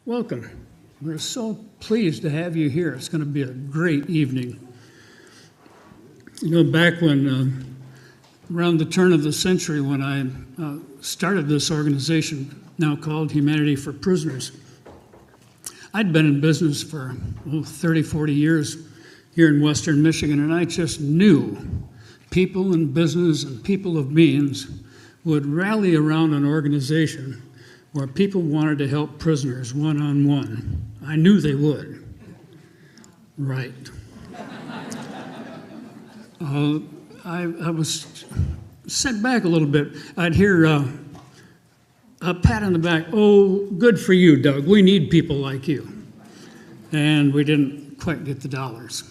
Welcome. We're so pleased to have you here. It's going to be a great evening. You know, back when, around the turn of the century, when I started this organization, now called Humanity for Prisoners, I'd been in business for 30, 40 years here in Western Michigan, and I just knew people in business and people of means would rally around an organization where people wanted to help prisoners one-on-one. I knew they would. Right. I was set back a little bit. I'd hear a pat on the back, "Oh, good for you, Doug. We need people like you." And we didn't quite get the dollars.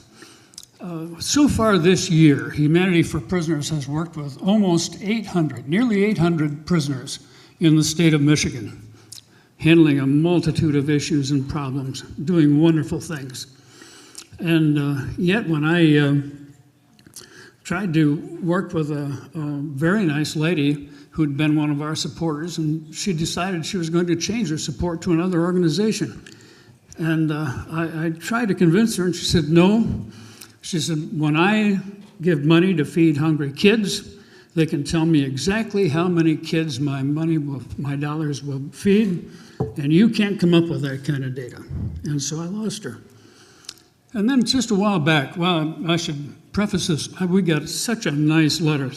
So far this year, Humanity for Prisoners has worked with almost 800, nearly 800 prisoners in the state of Michigan, handling a multitude of issues and problems, doing wonderful things. And yet when I tried to work with a very nice lady who'd been one of our supporters, and she decided she was going to change her support to another organization. And I tried to convince her, and she said, no. She said, when I give money to feed hungry kids, they can tell me exactly how many kids my dollars will feed, and you can't come up with that kind of data. And so I lost her. And then just a while back, well, I should preface this, we got such a nice letter.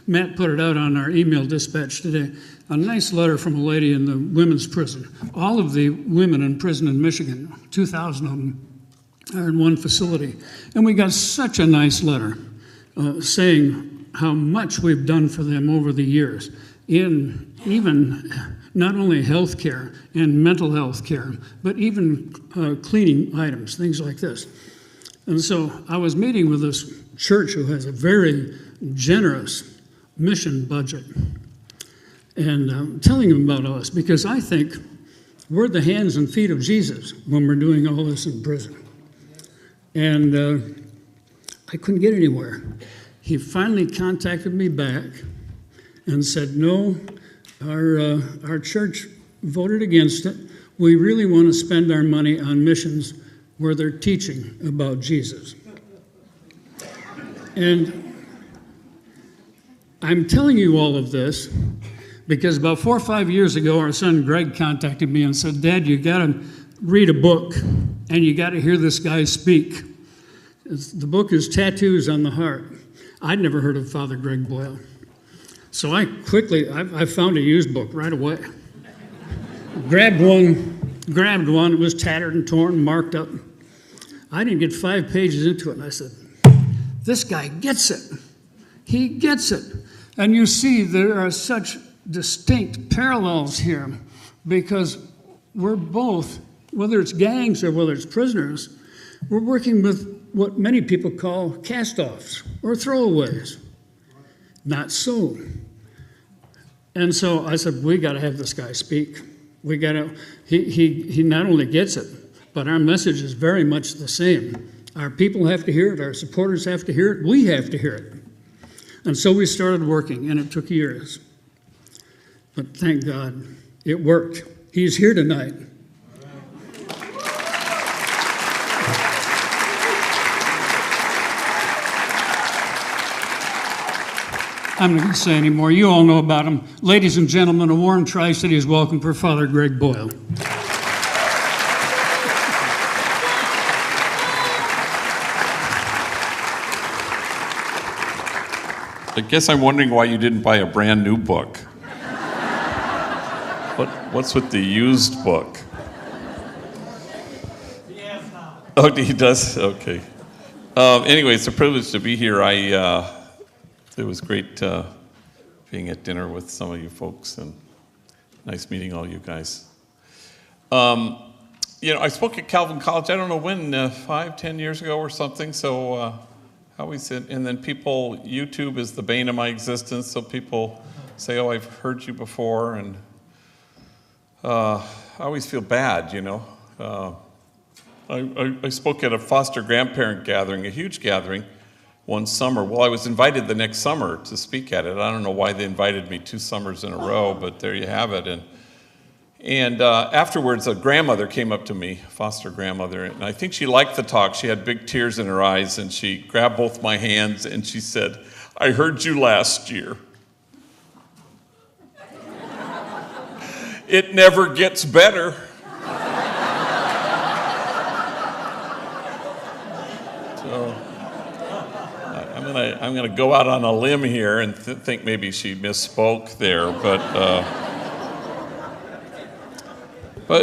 Matt put it out on our email dispatch today. A nice letter from a lady in the women's prison. All of the women in prison in Michigan, 2,000 of them, are in one facility. And we got such a nice letter saying how much we've done for them over the years in even not only health care and mental health care, but even cleaning items, things like this. And so I was meeting with this church who has a very generous mission budget and telling them about all this, because I think we're the hands and feet of Jesus when we're doing all this in prison. And I couldn't get anywhere. He finally contacted me back and said, no, our church voted against it. We really want to spend our money on missions where they're teaching about Jesus. And I'm telling you all of this because about 4 or 5 years ago, our son Greg contacted me and said, Dad, you got to read a book and you got to hear this guy speak. The book is Tattoos on the Heart. I'd never heard of Father Greg Boyle. So I found a used book right away. Grabbed one, it was tattered and torn, marked up. I didn't get 5 pages into it, and I said, this guy gets it. He gets it. And you see there are such distinct parallels here because we're both, whether it's gangs or whether it's prisoners, we're working with what many people call cast-offs or throwaways. Not so. And so I said, we got to have this guy speak. We got to. He not only gets it, but our message is very much the same. Our people have to hear it. Our supporters have to hear it. We have to hear it. And so we started working, and it took years. But thank God, it worked. He's here tonight. I'm not going to say any more. You all know about him. Ladies and gentlemen, a warm Tri-Cities welcome for Father Greg Boyle. I guess I'm wondering why you didn't buy a brand new book. What's with the used book? Oh, he does? Okay. Anyway, it's a privilege to be here. It was great being at dinner with some of you folks, and nice meeting all you guys. I spoke at Calvin College, I don't know when, 5, 10 years ago or something, so I always said, and then YouTube is the bane of my existence, so people say, oh, I've heard you before, and I always feel bad, I spoke at a foster grandparent gathering, a huge gathering, one summer. Well, I was invited the next summer to speak at it. I don't know why they invited me 2 summers in a row, but there you have it. And afterwards, a grandmother came up to me, foster grandmother, and I think she liked the talk. She had big tears in her eyes, and she grabbed both my hands, and she said, "I heard you last year. It never gets better." So I'm gonna go out on a limb here and think maybe she misspoke there, but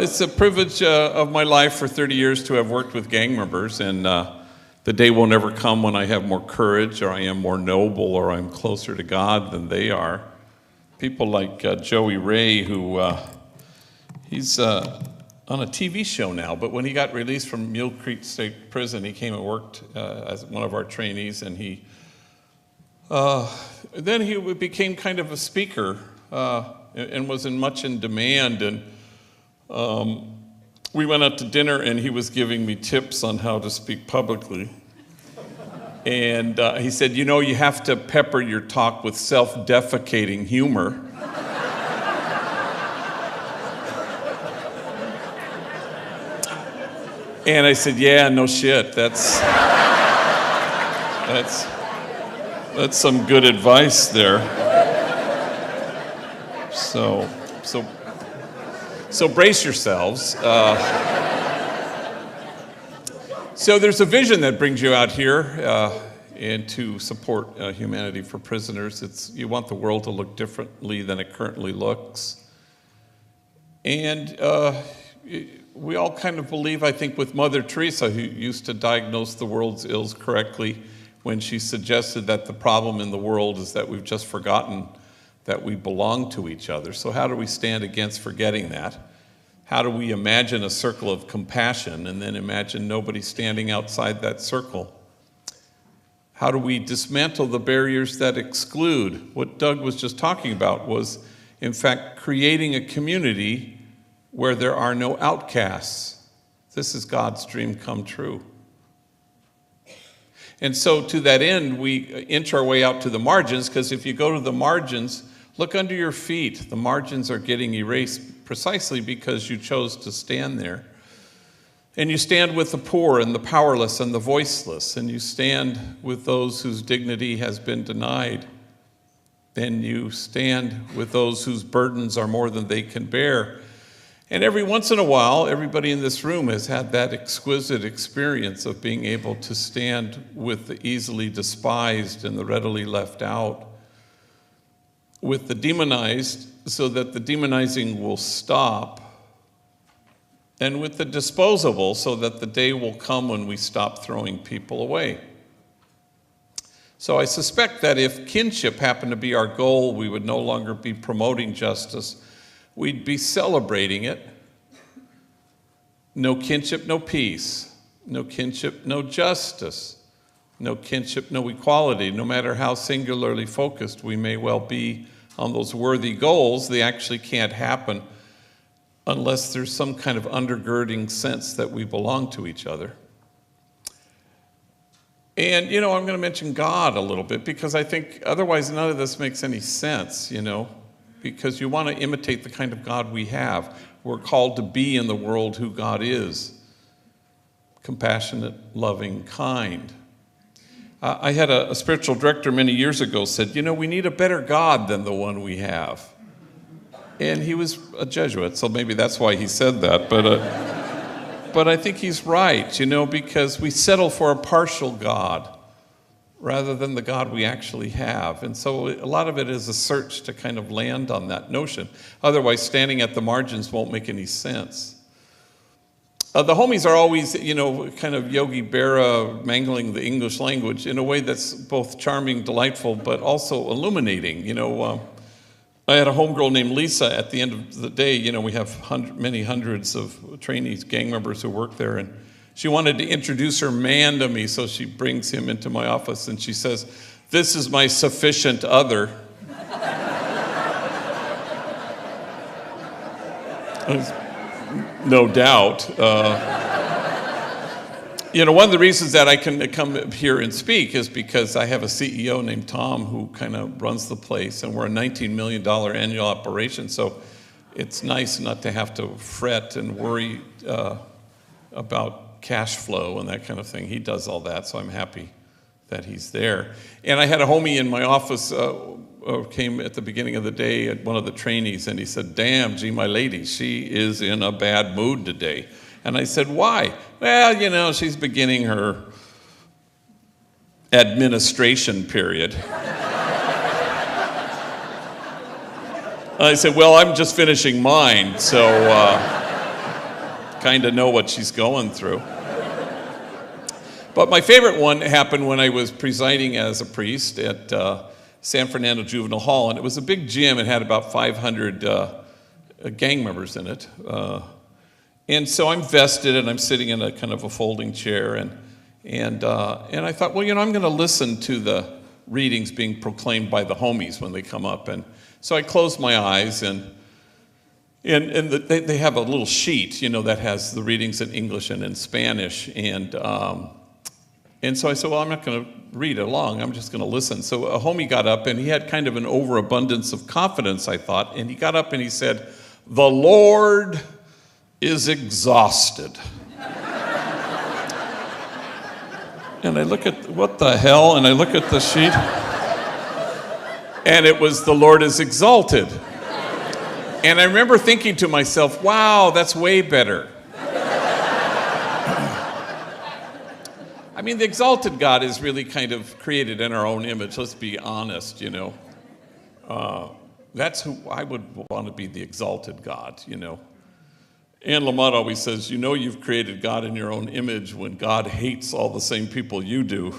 it's a privilege of my life for 30 years to have worked with gang members, and the day will never come when I have more courage, or I am more noble, or I'm closer to God than they are. People like Joey Ray, who he's on a TV show now, but when he got released from Mule Creek State Prison, he came and worked as one of our trainees, and then he became kind of a speaker and was much in demand. And we went out to dinner, and he was giving me tips on how to speak publicly. And he said, you have to pepper your talk with self-defecating humor. And I said, yeah, no shit. That's some good advice there. So brace yourselves. So there's a vision that brings you out here and to support Humanity for Prisoners. You want the world to look differently than it currently looks. And we all kind of believe, I think, with Mother Teresa, who used to diagnose the world's ills correctly when she suggested that the problem in the world is that we've just forgotten that we belong to each other. So how do we stand against forgetting that? How do we imagine a circle of compassion and then imagine nobody standing outside that circle? How do we dismantle the barriers that exclude? What Doug was just talking about was, in fact, creating a community where there are no outcasts. This is God's dream come true. And so to that end, we inch our way out to the margins, because if you go to the margins, look under your feet. The margins are getting erased precisely because you chose to stand there. And you stand with the poor and the powerless and the voiceless, and you stand with those whose dignity has been denied. And you stand with those whose burdens are more than they can bear. And every once in a while, everybody in this room has had that exquisite experience of being able to stand with the easily despised and the readily left out, with the demonized so that the demonizing will stop, and with the disposable so that the day will come when we stop throwing people away. So I suspect that if kinship happened to be our goal, we would no longer be promoting justice. We'd be celebrating it. No kinship, no peace. No kinship, no justice. No kinship, no equality. No matter how singularly focused we may well be on those worthy goals, they actually can't happen unless there's some kind of undergirding sense that we belong to each other. And, I'm going to mention God a little bit, because I think otherwise none of this makes any sense, because you want to imitate the kind of God we have. We're called to be in the world who God is: compassionate, loving, kind. I had a spiritual director many years ago said, we need a better God than the one we have. And he was a Jesuit, so maybe that's why he said that. But I think he's right, because we settle for a partial God rather than the God we actually have. And so a lot of it is a search to kind of land on that notion. Otherwise, standing at the margins won't make any sense. The homies are always, kind of Yogi Berra mangling the English language in a way that's both charming, delightful, but also illuminating. I had a homegirl named Lisa. At the end of the day, we have many hundreds of trainees, gang members who work there, and she wanted to introduce her man to me, so she brings him into my office, and she says, "This is my sufficient other." No doubt. One of the reasons that I can come here and speak is because I have a CEO named Tom who kind of runs the place, and we're a $19 million annual operation. So it's nice not to have to fret and worry about cash flow and that kind of thing. He does all that, so I'm happy that he's there. And I had a homie in my office came at the beginning of the day at one of the trainees, and he said, "Damn, gee, my lady, she is in a bad mood today." And I said, "Why?" "Well, she's beginning her administration period." I said, "Well, I'm just finishing mine, so kind of know what she's going through." But my favorite one happened when I was presiding as a priest at San Fernando Juvenile Hall, and it was a big gym. It had about 500 gang members in it. And so I'm vested, and I'm sitting in a kind of a folding chair, and I thought, well, I'm going to listen to the readings being proclaimed by the homies when they come up. And so I closed my eyes, and they have a little sheet, that has the readings in English and in Spanish, and so I said, well, I'm not going to read along, I'm just going to listen. So a homie got up, and he had kind of an overabundance of confidence, I thought, and he got up and he said, "The Lord is exhausted." And I look at, what the hell? And I look at the sheet, and it was, "The Lord is exalted." And I remember thinking to myself, wow, that's way better. I mean, the exalted God is really kind of created in our own image. Let's be honest, That's who I would want to be, the exalted God, Anne Lamott always says, you've created God in your own image when God hates all the same people you do,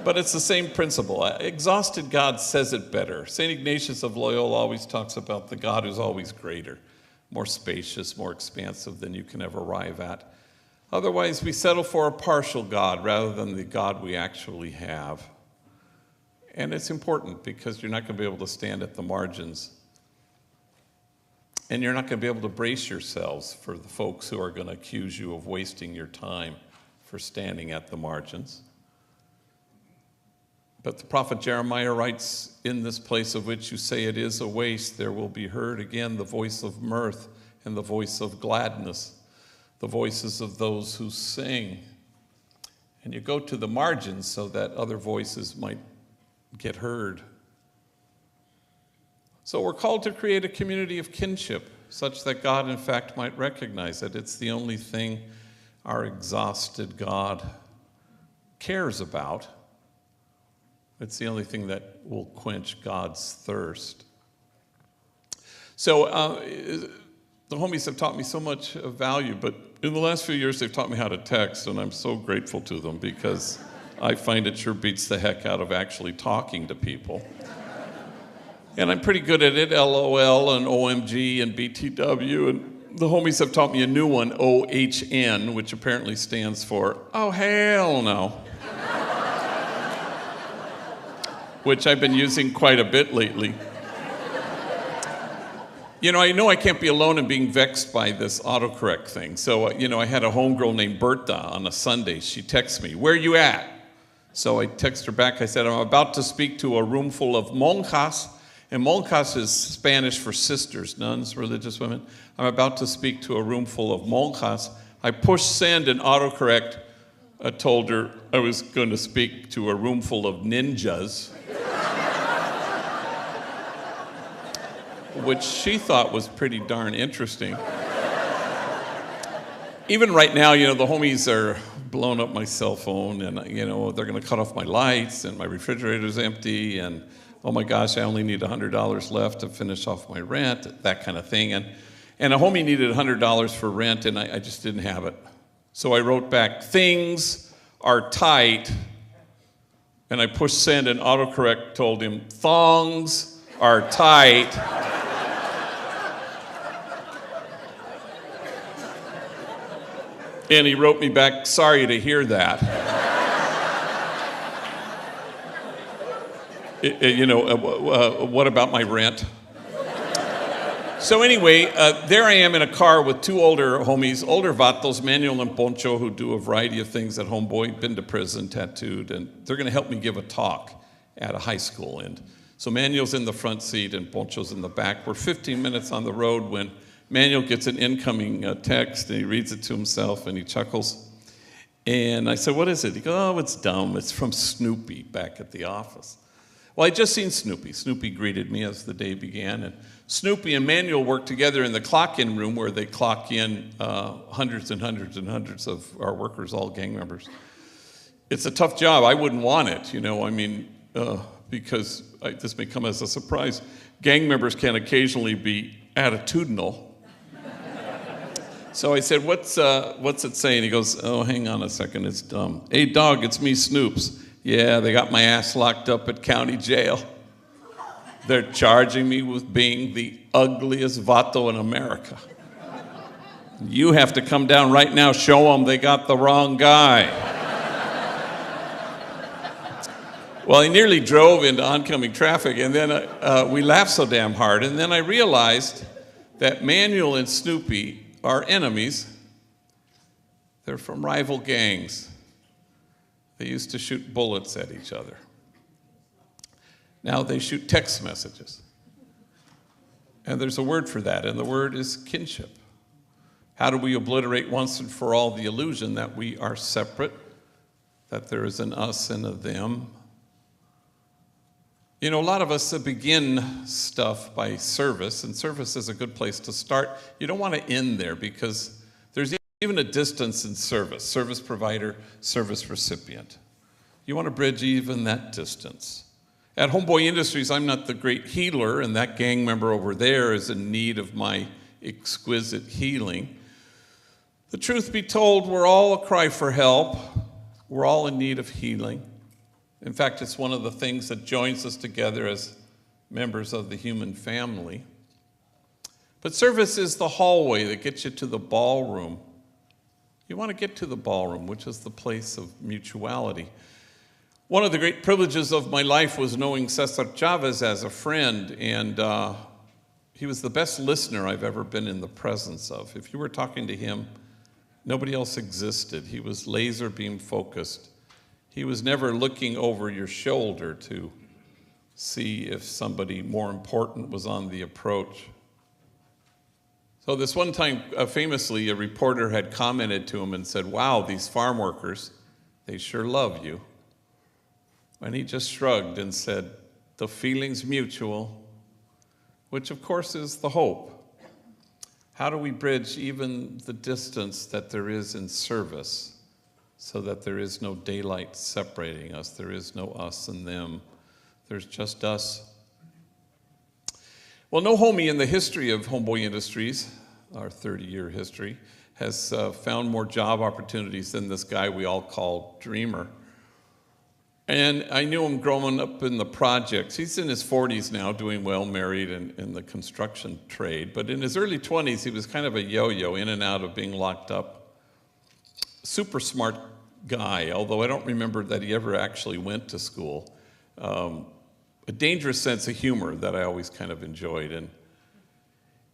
But it's the same principle. Exhausted God says it better. St. Ignatius of Loyola always talks about the God who's always greater, more spacious, more expansive than you can ever arrive at. Otherwise, we settle for a partial God rather than the God we actually have. And it's important because you're not going to be able to stand at the margins. And you're not going to be able to brace yourselves for the folks who are going to accuse you of wasting your time for standing at the margins. But the prophet Jeremiah writes, "In this place of which you say it is a waste, there will be heard again the voice of mirth and the voice of gladness, the voices of those who sing." And you go to the margins so that other voices might get heard. So we're called to create a community of kinship, such that God, in fact, might recognize that it's the only thing our exhausted God cares about. It's the only thing that will quench God's thirst. So the homies have taught me so much of value, but in the last few years, they've taught me how to text, and I'm so grateful to them because I find it sure beats the heck out of actually talking to people. And I'm pretty good at it, LOL and OMG and BTW, and the homies have taught me a new one, OHN, which apparently stands for, "Oh, hell no," which I've been using quite a bit lately. I know I can't be alone in being vexed by this autocorrect thing. So, I had a homegirl named Berta on a Sunday. She texts me, "Where you at?" So I text her back. I said, "I'm about to speak to a room full of monjas." And monjas is Spanish for sisters, nuns, religious women. "I'm about to speak to a room full of monjas." I pushed send and autocorrect. I told her I was going to speak to a room full of ninjas, which she thought was pretty darn interesting. Even right now, the homies are blowing up my cell phone, and, they're going to cut off my lights, and my refrigerator's empty, and, oh my gosh, I only need $100 left to finish off my rent, that kind of thing. And a homie needed $100 for rent, and I just didn't have it. So I wrote back, "Things are tight," and I pushed send, and autocorrect told him, "Thongs are tight." And he wrote me back, "Sorry to hear that." What about my rent? So anyway, there I am in a car with two older homies, older vatos, Manuel and Poncho, who do a variety of things at Homeboy, been to prison, tattooed, and they're going to help me give a talk at a high school. And So Manuel's in the front seat and Poncho's in the back. We're 15 minutes on the road when Manuel gets an incoming text, and he reads it to himself, and he chuckles. And I said, what is it? He goes, oh, it's dumb. It's from Snoopy back at the office. Well, I'd just seen Snoopy. Snoopy greeted me as the day began. And Snoopy and Manuel work together in the clock-in room where they clock in hundreds and hundreds and hundreds of our workers, all gang members. It's a tough job. I wouldn't want it, because this may come as a surprise. Gang members can occasionally be attitudinal. So I said, what's it saying? He goes, oh, hang on a second, it's dumb. Hey, dog, it's me, Snoops. Yeah, they got my ass locked up at county jail. They're charging me with being the ugliest vato in America. You have to come down right now, show them they got the wrong guy. Well, he nearly drove into oncoming traffic, and then we laughed so damn hard, and then I realized that Manuel and Snoopy are enemies. They're from rival gangs. They used to shoot bullets at each other. Now they shoot text messages. And there's a word for that, and the word is kinship. How do we obliterate once and for all the illusion that we are separate, that there is an us and a them? A lot of us begin stuff by service, and service is a good place to start. You don't want to end there because there's even a distance in service, service provider, service recipient. You want to bridge even that distance. At Homeboy Industries, I'm not the great healer, and that gang member over there is in need of my exquisite healing. The truth be told, we're all a cry for help. We're all in need of healing. In fact, it's one of the things that joins us together as members of the human family. But service is the hallway that gets you to the ballroom. You want to get to the ballroom, which is the place of mutuality. One of the great privileges of my life was knowing Cesar Chavez as a friend, and he was the best listener I've ever been in the presence of. If you were talking to him, nobody else existed. He was laser beam focused. He was never looking over your shoulder to see if somebody more important was on the approach. So this one time, famously, a reporter had commented to him and said, wow, these farm workers, they sure love you. And he just shrugged and said, the feeling's mutual, which of course is the hope. How do we bridge even the distance that there is in service so that there is no daylight separating us, there is no us and them, there's just us? Well, no homie in the history of Homeboy Industries, our 30-year history, has found more job opportunities than this guy we all call Dreamer. And I knew him growing up in the projects. He's in his 40s now, doing well, married in the construction trade. But in his early 20s, he was kind of a yo-yo, in and out of being locked up. Super smart guy, although I don't remember that he ever actually went to school. A dangerous sense of humor that I always kind of enjoyed.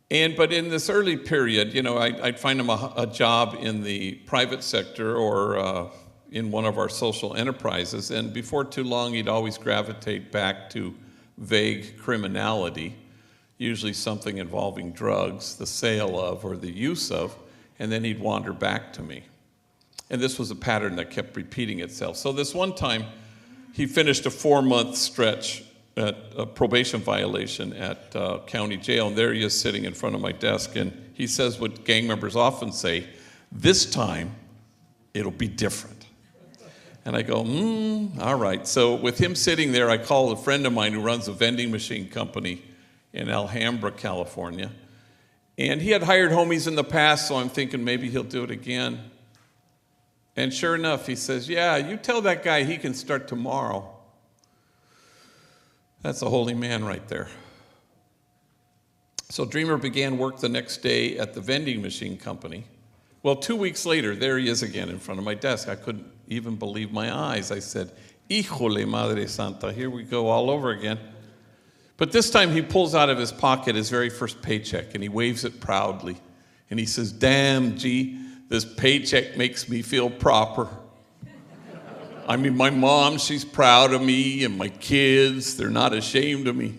But in this early period, I'd find him a job in the private sector or in one of our social enterprises, and before too long he'd always gravitate back to vague criminality, usually something involving drugs, the sale of or the use of, and then he'd wander back to me. And this was a pattern that kept repeating itself. So this one time, he finished a 4-month stretch at a probation violation at county jail, and there he is sitting in front of my desk, and he says what gang members often say, this time, it'll be different. And I go, all right. So with him sitting there, I call a friend of mine who runs a vending machine company in Alhambra, California. And he had hired homies in the past, so I'm thinking maybe he'll do it again. And sure enough, he says, yeah, you tell that guy he can start tomorrow. That's a holy man right there. So Dreamer began work the next day at the vending machine company. Well, 2 weeks later, there he is again in front of my desk. I couldn't even believe my eyes. I said, Híjole, Madre Santa, here we go all over again. But this time he pulls out of his pocket his very first paycheck, and he waves it proudly. And he says, damn, G, this paycheck makes me feel proper. I mean, my mom, she's proud of me, and my kids, they're not ashamed of me.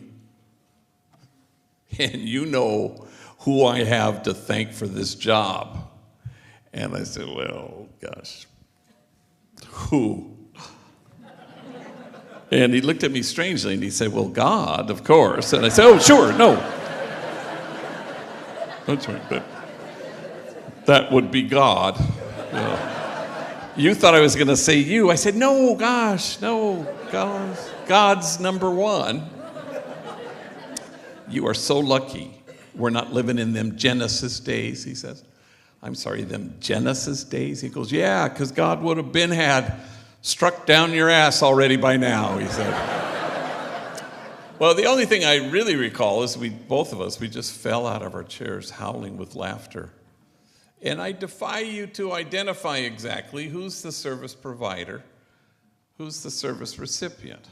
And you know who I have to thank for this job. And I said, well, gosh, who? And he looked at me strangely, and he said, well, God, of course. And I said, oh, sure, no. That's right, but that would be God. You thought I was going to say you. I said, no, gosh, no, God's number one. You are so lucky we're not living in them Genesis days, he says. I'm sorry, them Genesis days? He goes, yeah, because God would have had struck down your ass already by now, he said. Well, the only thing I really recall is both of us, we just fell out of our chairs howling with laughter. And I defy you to identify exactly who's the service provider, who's the service recipient.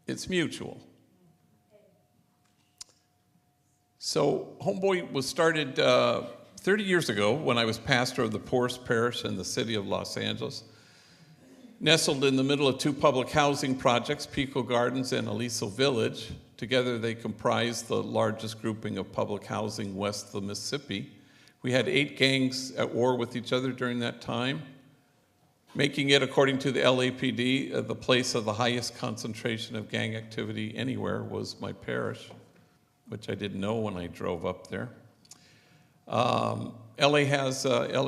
It's mutual. So Homeboy was started 30 years ago when I was pastor of the poorest parish in the city of Los Angeles. Nestled in the middle of two public housing projects, Pico Gardens and Aliso Village. Together they comprise the largest grouping of public housing west of the Mississippi. We had 8 gangs at war with each other during that time, making it, according to the LAPD, the place of the highest concentration of gang activity anywhere was my parish, which I didn't know when I drove up there. LA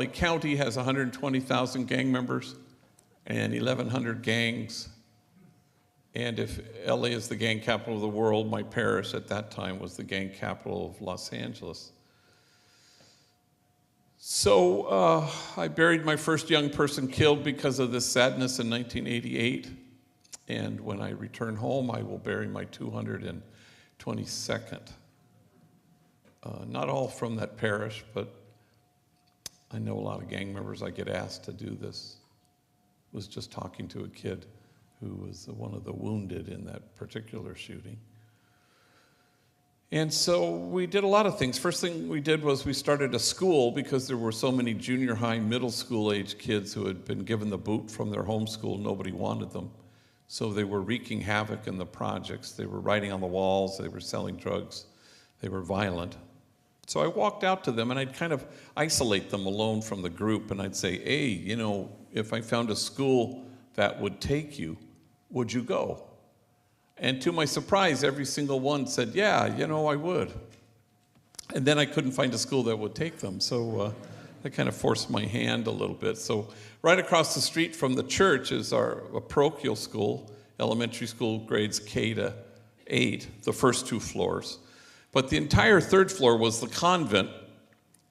County has 120,000 gang members and 1,100 gangs. And if LA is the gang capital of the world, my parish at that time was the gang capital of Los Angeles. So I buried my first young person killed because of this sadness in 1988. And when I return home, I will bury my 222nd. Not all from that parish, but I know a lot of gang members. I get asked to do this. I was just talking to a kid who was one of the wounded in that particular shooting. And so we did a lot of things. First thing we did was we started a school because there were so many junior high, middle school age kids who had been given the boot from their home school. Nobody wanted them. So they were wreaking havoc in the projects. They were writing on the walls. They were selling drugs. They were violent. So I walked out to them and I'd kind of isolate them alone from the group. And I'd say, hey, you know, if I found a school that would take you, would you go? And to my surprise, every single one said, yeah, you know, I would. And then I couldn't find a school that would take them. So I kind of forced my hand a little bit. So right across the street from the church is a parochial school, elementary school, grades K to 8, the first 2 floors. But the entire 3rd floor was the convent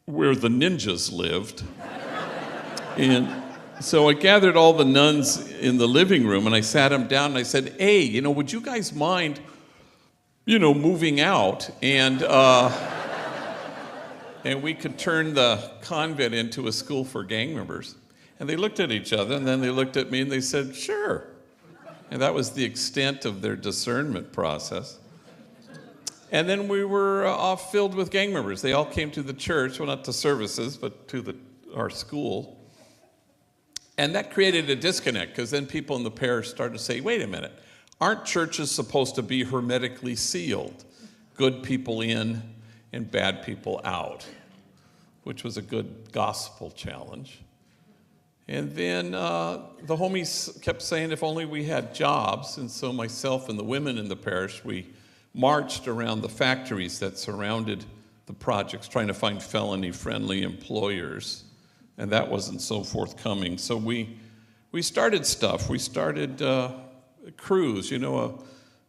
where the ninjas lived. And so I gathered all the nuns in the living room and I sat them down and I said, hey, you know, would you guys mind, you know, moving out? And we could turn the convent into a school for gang members. And they looked at each other and then they looked at me and they said, sure. And that was the extent of their discernment process. And then we were off filled with gang members. They all came to the church, well, not to services, but to our school. And that created a disconnect because then people in the parish started to say, wait a minute, aren't churches supposed to be hermetically sealed? Good people in and bad people out, which was a good gospel challenge. And then the homies kept saying if only we had jobs. And so myself and the women in the parish, we marched around the factories that surrounded the projects trying to find felony-friendly employers. And that wasn't so forthcoming. So we started stuff. We started crews, you know, a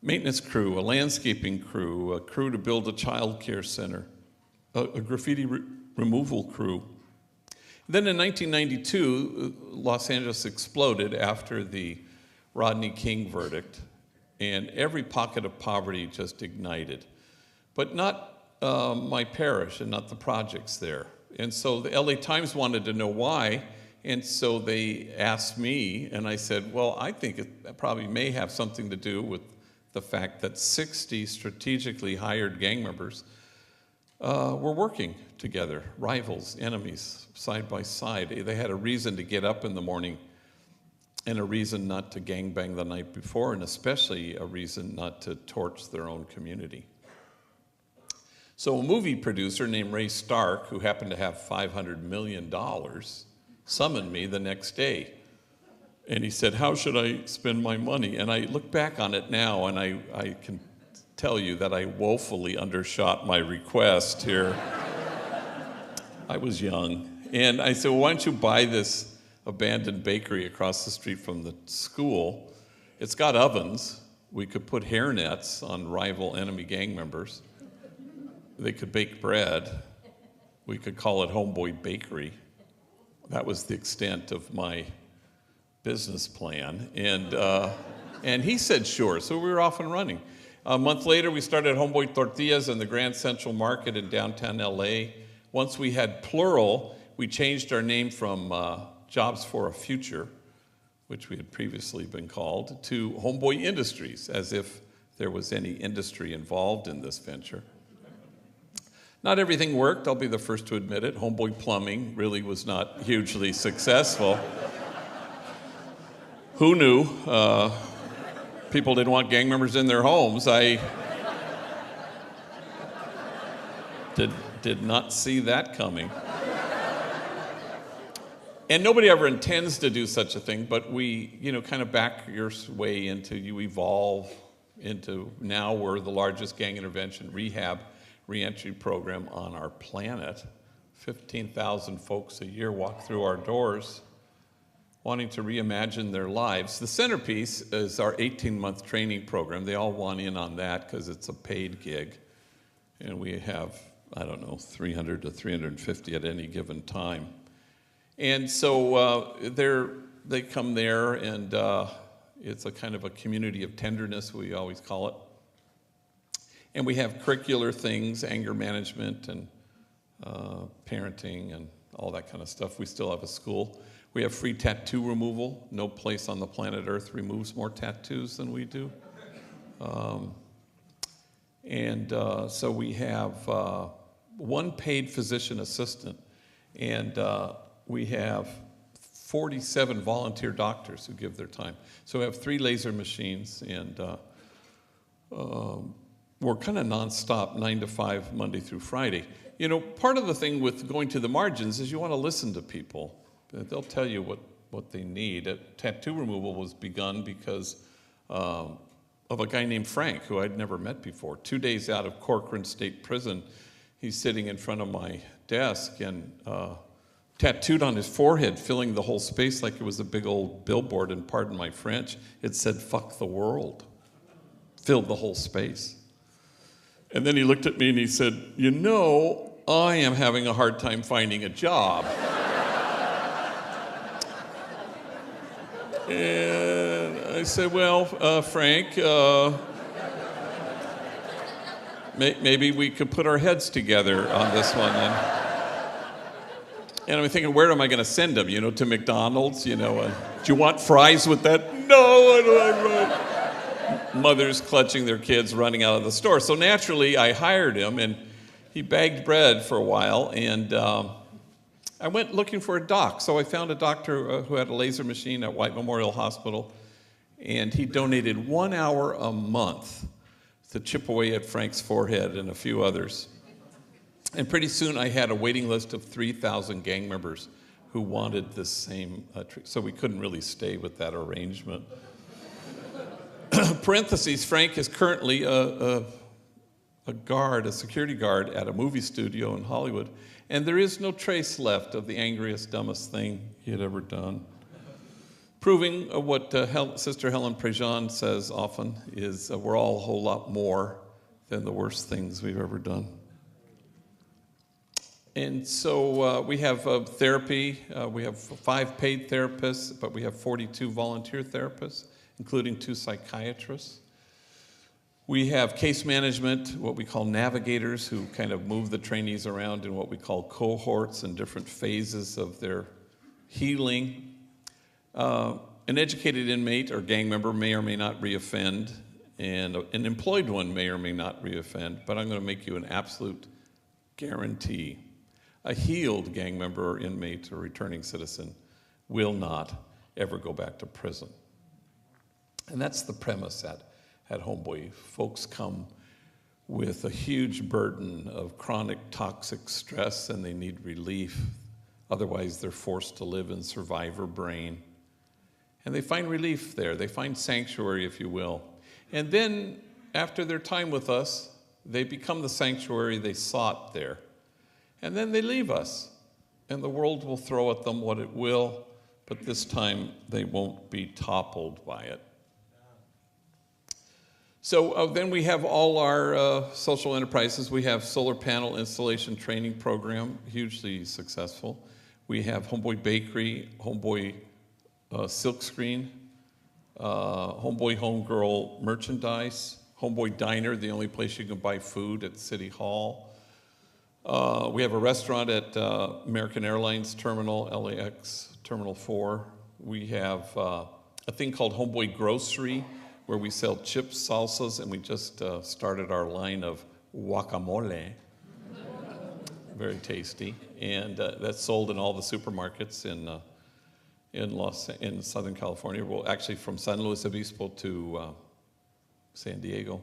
maintenance crew, a landscaping crew, a crew to build a child care center, a graffiti removal crew. Then in 1992, Los Angeles exploded after the Rodney King verdict, and every pocket of poverty just ignited. But not my parish and not the projects there. And so the LA Times wanted to know why, and so they asked me, and I said, well, I think it probably may have something to do with the fact that 60 strategically hired gang members were working together, rivals, enemies, side by side. They had a reason to get up in the morning and a reason not to gangbang the night before, and especially a reason not to torch their own community. So a movie producer named Ray Stark, who happened to have $500 million, summoned me the next day. And he said, how should I spend my money? And I look back on it now, and I can tell you that I woefully undershot my request here. I was young. And I said, well, why don't you buy this abandoned bakery across the street from the school? It's got ovens. We could put hairnets on rival enemy gang members. They could bake bread. We could call it Homeboy Bakery. That was the extent of my business plan. And he said, sure. So we were off and running. A month later, we started Homeboy Tortillas in the Grand Central Market in downtown LA. Once we had plural, we changed our name from Jobs for a Future, which we had previously been called, to Homeboy Industries, as if there was any industry involved in this venture. Not everything worked, I'll be the first to admit it. Homeboy Plumbing really was not hugely successful. Who knew? People didn't want gang members in their homes. I did not see that coming. And nobody ever intends to do such a thing, but we, kind of back your way into, you evolve into, now we're the largest gang intervention rehab reentry program on our planet. 15,000 folks a year walk through our doors wanting to reimagine their lives. The centerpiece is our 18-month training program. They all want in on that because it's a paid gig. And we have, 300 to 350 at any given time. And so they come there, and it's a kind of a community of tenderness, we always call it. And we have curricular things, anger management and parenting and all that kind of stuff. We still have a school. We have free tattoo removal. No place on the planet Earth removes more tattoos than we do. So we have one paid physician assistant, and we have 47 volunteer doctors who give their time. So we have 3 laser machines, and we're kind of nonstop, 9 to 5, Monday through Friday. Part of the thing with going to the margins is you want to listen to people. They'll tell you what they need. Tattoo removal was begun because of a guy named Frank, who I'd never met before. 2 days out of Corcoran State Prison, he's sitting in front of my desk and tattooed on his forehead, filling the whole space like it was a big old billboard, and pardon my French, it said, "Fuck the world." Filled the whole space. And then he looked at me and he said, I am having a hard time finding a job. And I said, well, Frank, maybe we could put our heads together on this one. And I'm thinking, where am I going to send him? To McDonald's? Do you want fries with that? No, I don't. Mothers clutching their kids, running out of the store. So naturally, I hired him, and he bagged bread for a while, and I went looking for a doc. So I found a doctor who had a laser machine at White Memorial Hospital, and he donated 1 hour a month to chip away at Frank's forehead and a few others. And pretty soon I had a waiting list of 3,000 gang members who wanted this same treatment. So we couldn't really stay with that arrangement. Parentheses, Frank is currently a security guard at a movie studio in Hollywood, and there is no trace left of the angriest, dumbest thing he had ever done. Proving what Sister Helen Prejean says often is we're all a whole lot more than the worst things we've ever done. And so we have therapy. We have 5 paid therapists, but we have 42 volunteer therapists, including 2 psychiatrists. We have case management, what we call navigators, who kind of move the trainees around in what we call cohorts and different phases of their healing. An educated inmate or gang member may or may not reoffend, and an employed one may or may not reoffend, but I'm going to make you an absolute guarantee. A healed gang member or inmate or returning citizen will not. ever go back to prison. And that's the premise at Homeboy. Folks come with a huge burden of chronic toxic stress and they need relief. Otherwise, they're forced to live in survivor brain. And they find relief there. They find sanctuary, if you will. And then, after their time with us, they become the sanctuary they sought there. And then they leave us. And the world will throw at them what it will, but this time they won't be toppled by it. So then we have all our social enterprises. We have solar panel installation training program, hugely successful. We have Homeboy Bakery, Homeboy Silkscreen, Homeboy Homegirl merchandise, Homeboy Diner, the only place you can buy food at City Hall. We have a restaurant at American Airlines Terminal, LAX Terminal 4. We have a thing called Homeboy Grocery, where we sell chips, salsas, and we just started our line of guacamole. Very tasty. And that's sold in all the supermarkets in Southern California. Well, actually from San Luis Obispo to San Diego.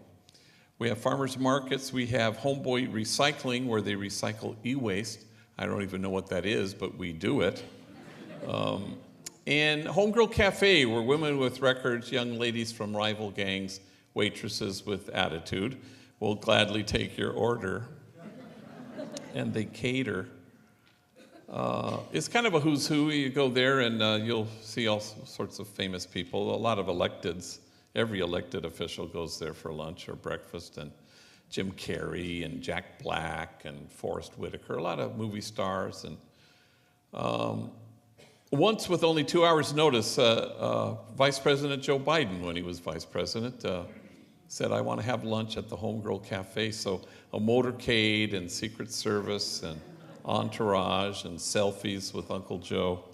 We have farmers markets. We have Homeboy Recycling, where they recycle e-waste. I don't even know what that is, but we do it. And Homegirl Cafe, where women with records, young ladies from rival gangs, waitresses with attitude, will gladly take your order. And they cater. It's kind of a who's who. You go there and you'll see all sorts of famous people, a lot of electeds. Every elected official goes there for lunch or breakfast, and Jim Carrey and Jack Black and Forrest Whitaker, a lot of movie stars. And once, with only 2 hours' notice, Vice President Joe Biden, when he was vice president, said, I want to have lunch at the Homegirl Cafe. So a motorcade and Secret Service and entourage and selfies with Uncle Joe.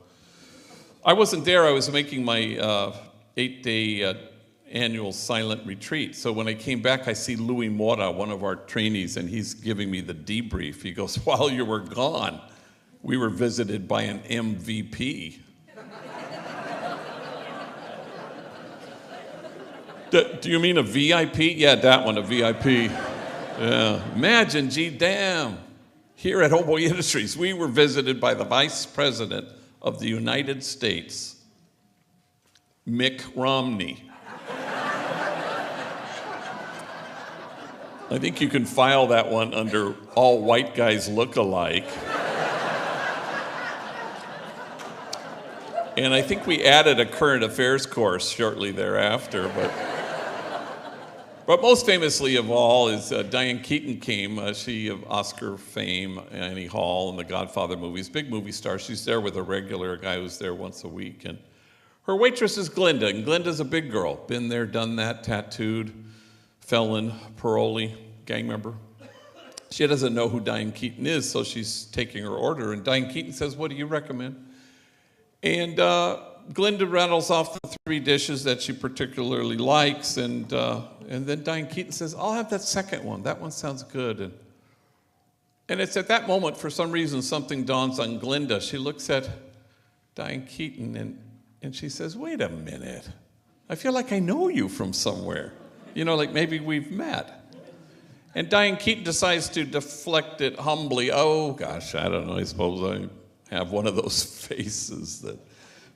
I wasn't there. I was making my 8-day annual silent retreat. So when I came back, I see Louis Mora, one of our trainees, and he's giving me the debrief. He goes, while you were gone, we were visited by an MVP. Do you mean a VIP? Yeah, that one, a VIP. Yeah. Imagine, gee, damn. Here at Homeboy Industries, we were visited by the Vice President of the United States, Mick Romney. I think you can file that one under all white guys look alike. And I think we added a current affairs course shortly thereafter. But most famously of all is Diane Keaton came. She of Oscar fame, Annie Hall, and the Godfather movies, big movie star. She's there with a regular, a guy who's there once a week. And her waitress is Glinda, and Glinda's a big girl. Been there, done that, tattooed, felon, parolee, gang member. She doesn't know who Diane Keaton is, so she's taking her order. And Diane Keaton says, what do you recommend? And Glinda rattles off the 3 dishes that she particularly likes, and then Diane Keaton says, I'll have that second one. That one sounds good. And it's at that moment, for some reason, something dawns on Glinda. She looks at Diane Keaton, and she says, wait a minute. I feel like I know you from somewhere. You know, like maybe we've met. And Diane Keaton decides to deflect it humbly. Oh, gosh, I don't know. I suppose I have one of those faces that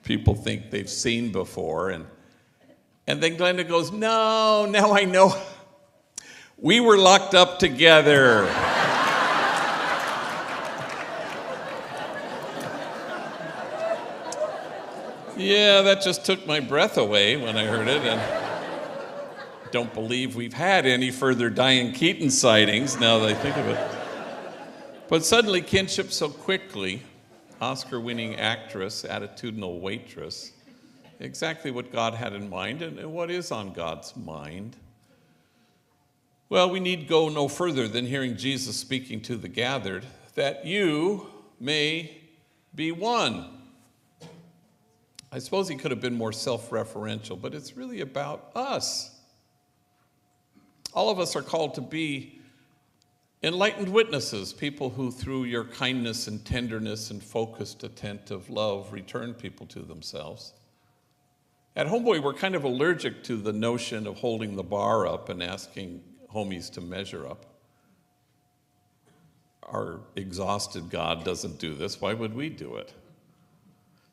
people think they've seen before. And then Glenda goes, no, now I know. We were locked up together. Yeah, that just took my breath away when I heard it. And don't believe we've had any further Diane Keaton sightings now that I think of it. But suddenly, kinship so quickly, Oscar-winning actress, attitudinal waitress, exactly what God had in mind and what is on God's mind. Well, we need go no further than hearing Jesus speaking to the gathered, that you may be one. I suppose he could have been more self-referential, but it's really about us. All of us are called to be enlightened witnesses, people who through your kindness and tenderness and focused, attentive love return people to themselves. At Homeboy, we're kind of allergic to the notion of holding the bar up and asking homies to measure up. Our exhausted God doesn't do this. Why would we do it?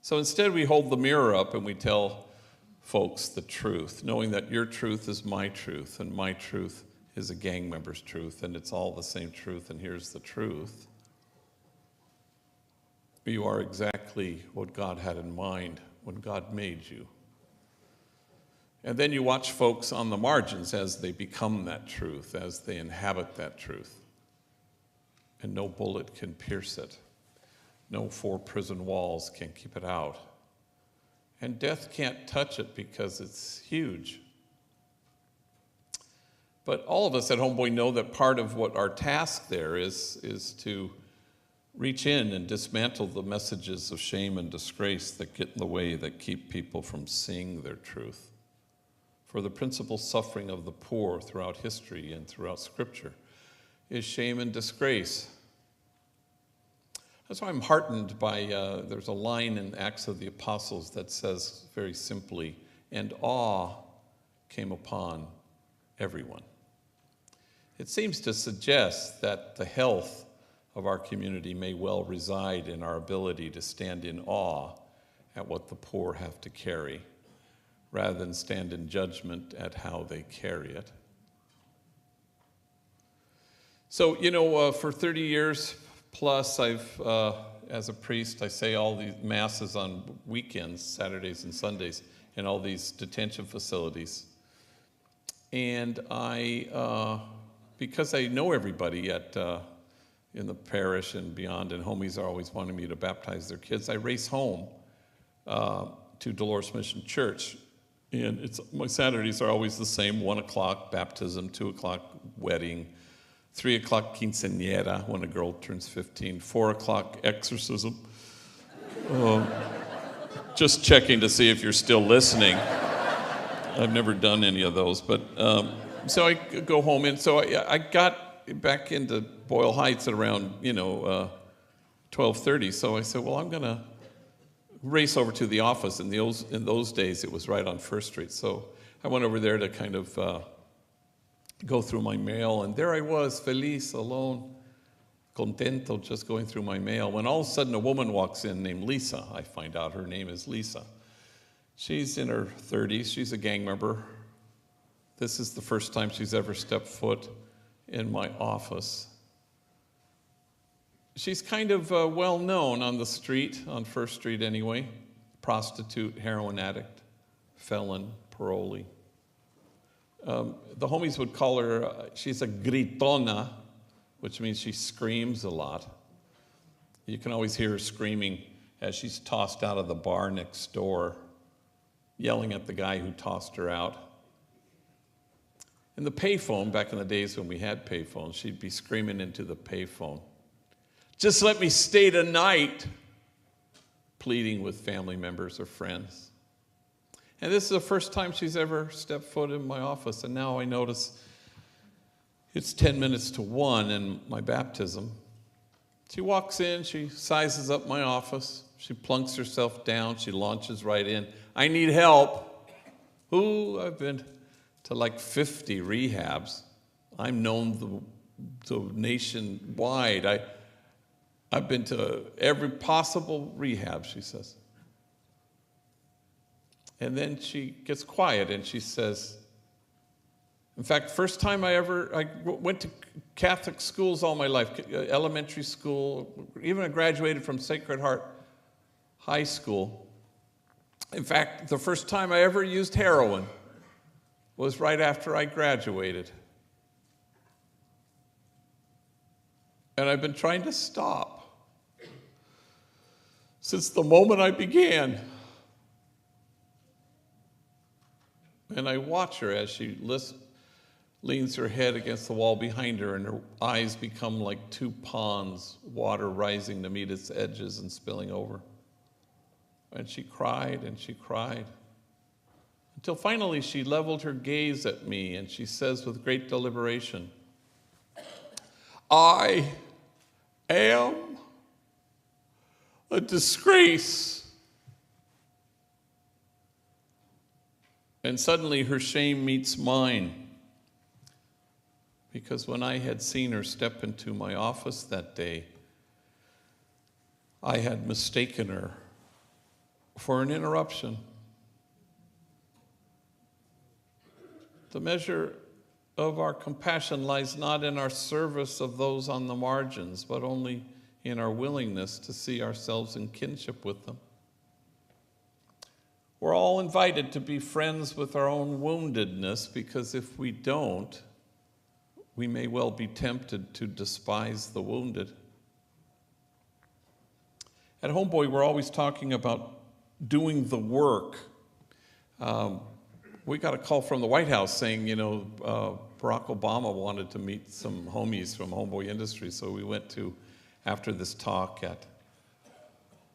So instead, we hold the mirror up and we tell folks the truth, knowing that your truth is my truth, and my truth is a gang member's truth, and it's all the same truth, and here's the truth. You are exactly what God had in mind when God made you. And then you watch folks on the margins as they become that truth, as they inhabit that truth. And no bullet can pierce it. No 4 prison walls can keep it out. And death can't touch it because it's huge. But all of us at Homeboy know that part of what our task there is to reach in and dismantle the messages of shame and disgrace that get in the way, that keep people from seeing their truth. For the principal suffering of the poor throughout history and throughout Scripture is shame and disgrace. That's why I'm heartened by, there's a line in Acts of the Apostles that says very simply, and awe came upon everyone. It seems to suggest that the health of our community may well reside in our ability to stand in awe at what the poor have to carry, rather than stand in judgment at how they carry it. So, for 30 years plus, I've, as a priest, I say all these masses on weekends, Saturdays and Sundays, in all these detention facilities. And because I know everybody in the parish and beyond, and homies are always wanting me to baptize their kids, I race home to Dolores Mission Church. And my Saturdays are always the same: 1 o'clock baptism, 2 o'clock wedding, 3 o'clock quinceañera when a girl turns 15, 4 o'clock exorcism. Just checking to see if you're still listening. I've never done any of those, but so I go home, and so I got back into Boyle Heights at around 12:30. So I said, well, I'm gonna race over to the office. In those days, it was right on First Street. So I went over there to kind of go through my mail, and there I was, feliz, alone, contento, just going through my mail, when all of a sudden a woman walks in named Lisa. I find out her name is Lisa. She's in her 30s. She's a gang member. This is the first time she's ever stepped foot in my office. She's kind of well known on the street, on First Street anyway. Prostitute, heroin addict, felon, parolee. The homies would call her, she's a gritona, which means she screams a lot. You can always hear her screaming as she's tossed out of the bar next door, yelling at the guy who tossed her out. In the payphone, back in the days when we had payphones, she'd be screaming into the payphone, just let me stay tonight, pleading with family members or friends. And this is the first time she's ever stepped foot in my office, and now I notice it's 10 minutes to 1 in my baptism. She walks in, she sizes up my office, she plunks herself down, she launches right in. I need help. Ooh, I've been to like 50 rehabs. I'm known the nationwide. I've been to every possible rehab, she says. And then she gets quiet and she says, in fact, first time I went to Catholic schools all my life, elementary school, even I graduated from Sacred Heart High School. In fact, the first time I ever used heroin was right after I graduated. And I've been trying to stop since the moment I began. And I watch her as she leans her head against the wall behind her, and her eyes become like 2 ponds, water rising to meet its edges and spilling over. And she cried and she cried, until finally she leveled her gaze at me and she says with great deliberation, I am a disgrace. And suddenly her shame meets mine. Because when I had seen her step into my office that day, I had mistaken her for an interruption. The measure of our compassion lies not in our service of those on the margins, but only in our willingness to see ourselves in kinship with them. We're all invited to be friends with our own woundedness, because if we don't, we may well be tempted to despise the wounded. At Homeboy, we're always talking about doing the work. We got a call from the White House saying, Barack Obama wanted to meet some homies from Homeboy Industries, so we went to, after this talk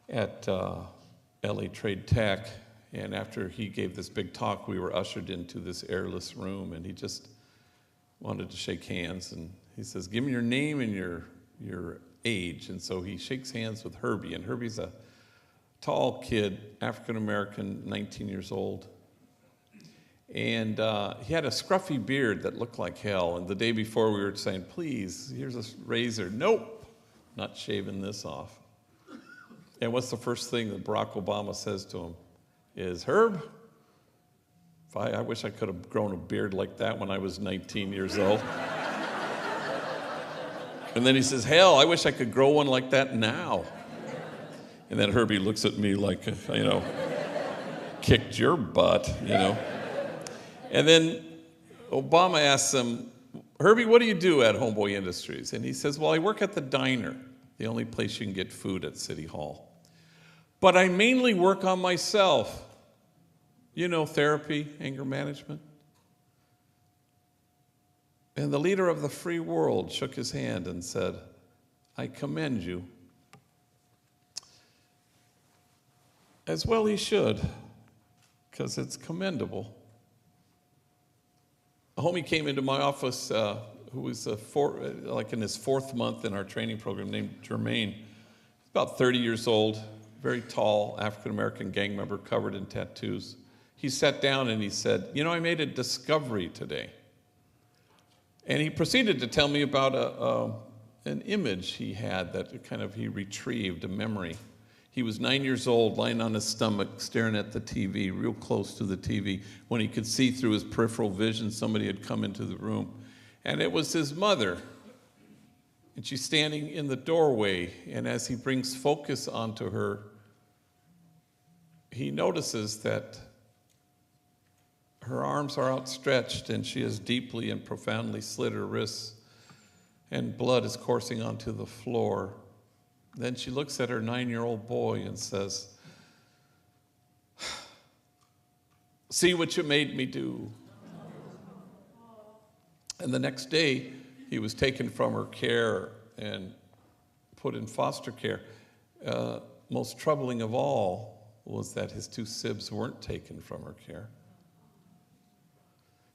at LA Trade Tech, and after he gave this big talk, we were ushered into this airless room, and he just wanted to shake hands, and he says, "Give me your name and your age." And so he shakes hands with Herbie, and Herbie's a tall kid, African-American, 19 years old. And he had a scruffy beard that looked like hell. And the day before we were saying, "Please, here's a razor." "Nope, not shaving this off." And what's the first thing that Barack Obama says to him? Is, "Herb, I wish I could have grown a beard like that when I was 19 years old." And then he says, "Hell, I wish I could grow one like that now." And then Herbie looks at me like, kicked your butt, And then Obama asks him, "Herbie, what do you do at Homeboy Industries?" And he says, "Well, I work at the diner, the only place you can get food at City Hall. But I mainly work on myself. Therapy, anger management." And the leader of the free world shook his hand and said, "I commend you." As well he should, because it's commendable. A homie came into my office who was in his fourth month in our training program, named Jermaine. He's about 30 years old, very tall, African-American gang member covered in tattoos. He sat down and he said, "I made a discovery today." And he proceeded to tell me about an image he had that he retrieved, a memory. He was 9 years old, lying on his stomach, staring at the TV, real close to the TV, when he could see through his peripheral vision somebody had come into the room. And it was his mother. And she's standing in the doorway, and as he brings focus onto her, he notices that her arms are outstretched, and she has deeply and profoundly slit her wrists, and blood is coursing onto the floor. Then she looks at her 9-year-old boy and says, "See what you made me do." And the next day, he was taken from her care and put in foster care. Most troubling of all was that his two sibs weren't taken from her care.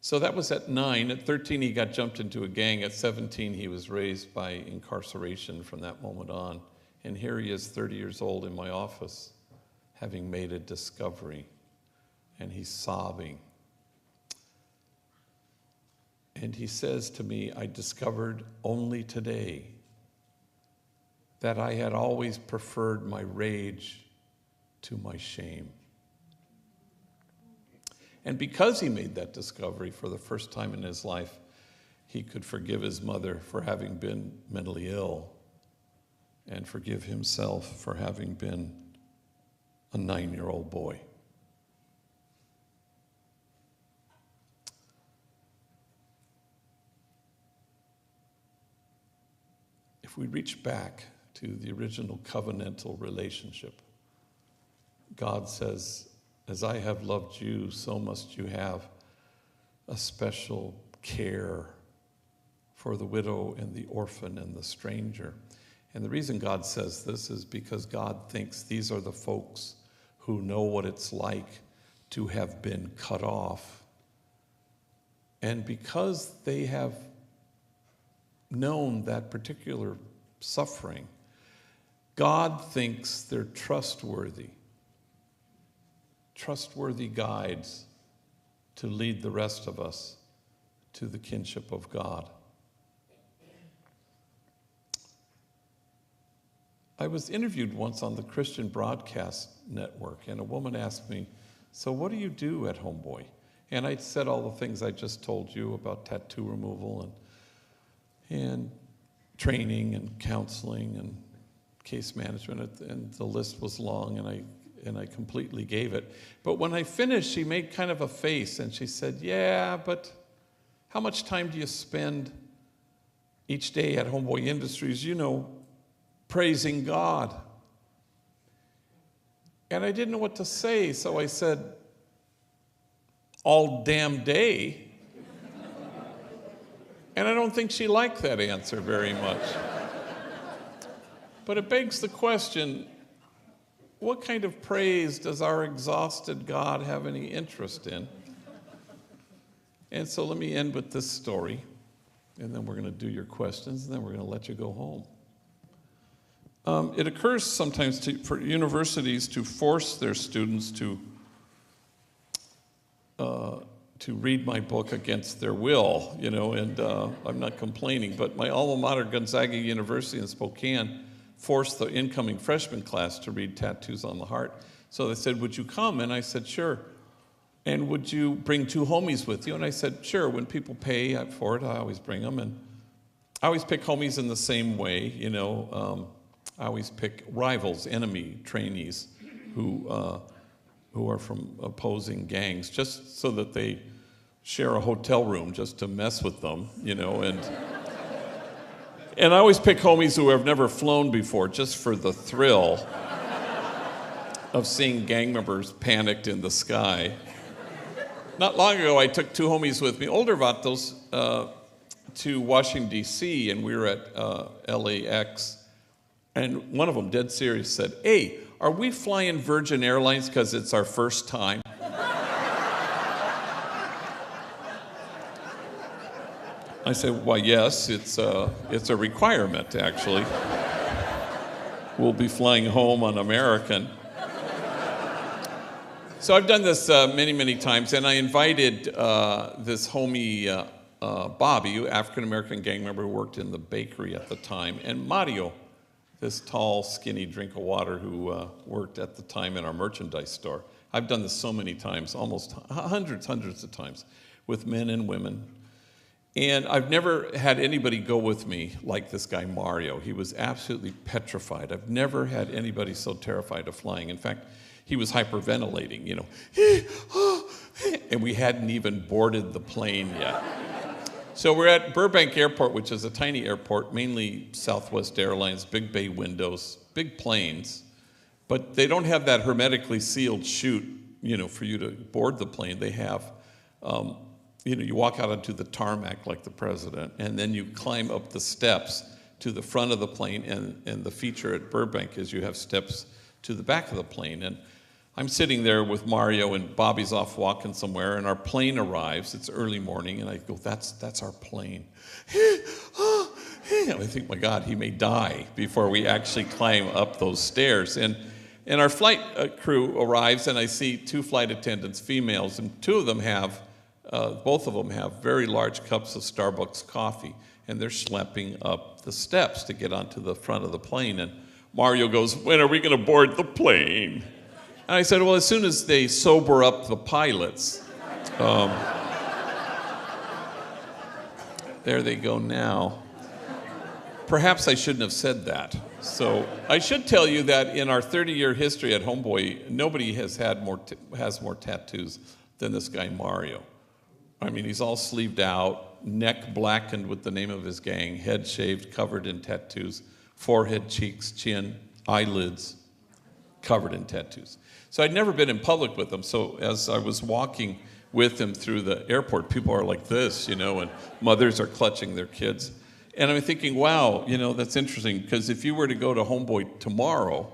So that was at 9. At 13, he got jumped into a gang. At 17, he was raised by incarceration from that moment on. And here he is, 30 years old, in my office, having made a discovery. And he's sobbing. And he says to me, "I discovered only today that I had always preferred my rage to my shame." And because he made that discovery for the first time in his life, he could forgive his mother for having been mentally ill and forgive himself for having been a 9-year-old boy. If we reach back to the original covenantal relationship, God says, "As I have loved you, so must you have a special care for the widow and the orphan and the stranger." And the reason God says this is because God thinks these are the folks who know what it's like to have been cut off. And because they have known that particular suffering, God thinks they're trustworthy guides to lead the rest of us to the kinship of God. I was interviewed once on the Christian Broadcast Network, and a woman asked me, "So what do you do at Homeboy?" And I said all the things I just told you about tattoo removal and training and counseling and case management, and the list was long, and I completely gave it. But when I finished, she made kind of a face, and she said, "Yeah, but how much time do you spend each day at Homeboy Industries, praising God?" And I didn't know what to say, so I said, "All damn day." And I don't think she liked that answer very much. But it begs the question, what kind of praise does our exhausted God have any interest in? And so let me end with this story, and then we're going to do your questions, and then we're going to let you go home. It occurs sometimes for universities to force their students to read my book against their will, and I'm not complaining, but my alma mater, Gonzaga University in Spokane, forced the incoming freshman class to read Tattoos on the Heart. So they said, "Would you come?" And I said, "Sure." "And would you bring 2 homies with you?" And I said, "Sure." When people pay for it, I always bring them. And I always pick homies in the same way, I always pick rivals, enemy trainees who are from opposing gangs, just so that they share a hotel room just to mess with them, and I always pick homies who have never flown before, just for the thrill of seeing gang members panicked in the sky. Not long ago, I took 2 homies with me, older vatos, to Washington, D.C., and we were at LAX, and one of them, dead serious, said, "Hey, are we flying Virgin Airlines because it's our first time?" I said, "Why, yes, it's a requirement, actually. We'll be flying home on American." So I've done this many, many times, and I invited this homie, Bobby, African-American gang member who worked in the bakery at the time, and Mario, this tall, skinny drink of water who worked at the time in our merchandise store. I've done this so many times, almost hundreds of times, with men and women. And I've never had anybody go with me like this guy Mario. He was absolutely petrified. I've never had anybody so terrified of flying. In fact, he was hyperventilating, and we hadn't even boarded the plane yet. So we're at Burbank Airport, which is a tiny airport, mainly Southwest Airlines, big bay windows, big planes, but they don't have that hermetically sealed chute, for you to board the plane. They have, you walk out onto the tarmac like the president, and then you climb up the steps to the front of the plane, and the feature at Burbank is you have steps to the back of the plane. And I'm sitting there with Mario, and Bobby's off walking somewhere, and our plane arrives. It's early morning, and I go, that's our plane. I think, my God, he may die before we actually climb up those stairs. And our flight crew arrives, and I see 2 flight attendants, females, and both of them have very large cups of Starbucks coffee, and they're schlepping up the steps to get onto the front of the plane. And Mario goes, "When are we going to board the plane?" And I said, "Well, as soon as they sober up the pilots." There they go now. Perhaps I shouldn't have said that. So I should tell you that in our 30-year history at Homeboy, nobody has more tattoos than this guy Mario. I mean, he's all sleeved out, neck blackened with the name of his gang, head shaved, covered in tattoos, forehead, cheeks, chin, eyelids, covered in tattoos. So I'd never been in public with him, so as I was walking with him through the airport, people are like this, and mothers are clutching their kids. And I'm thinking, wow, that's interesting, because if you were to go to Homeboy tomorrow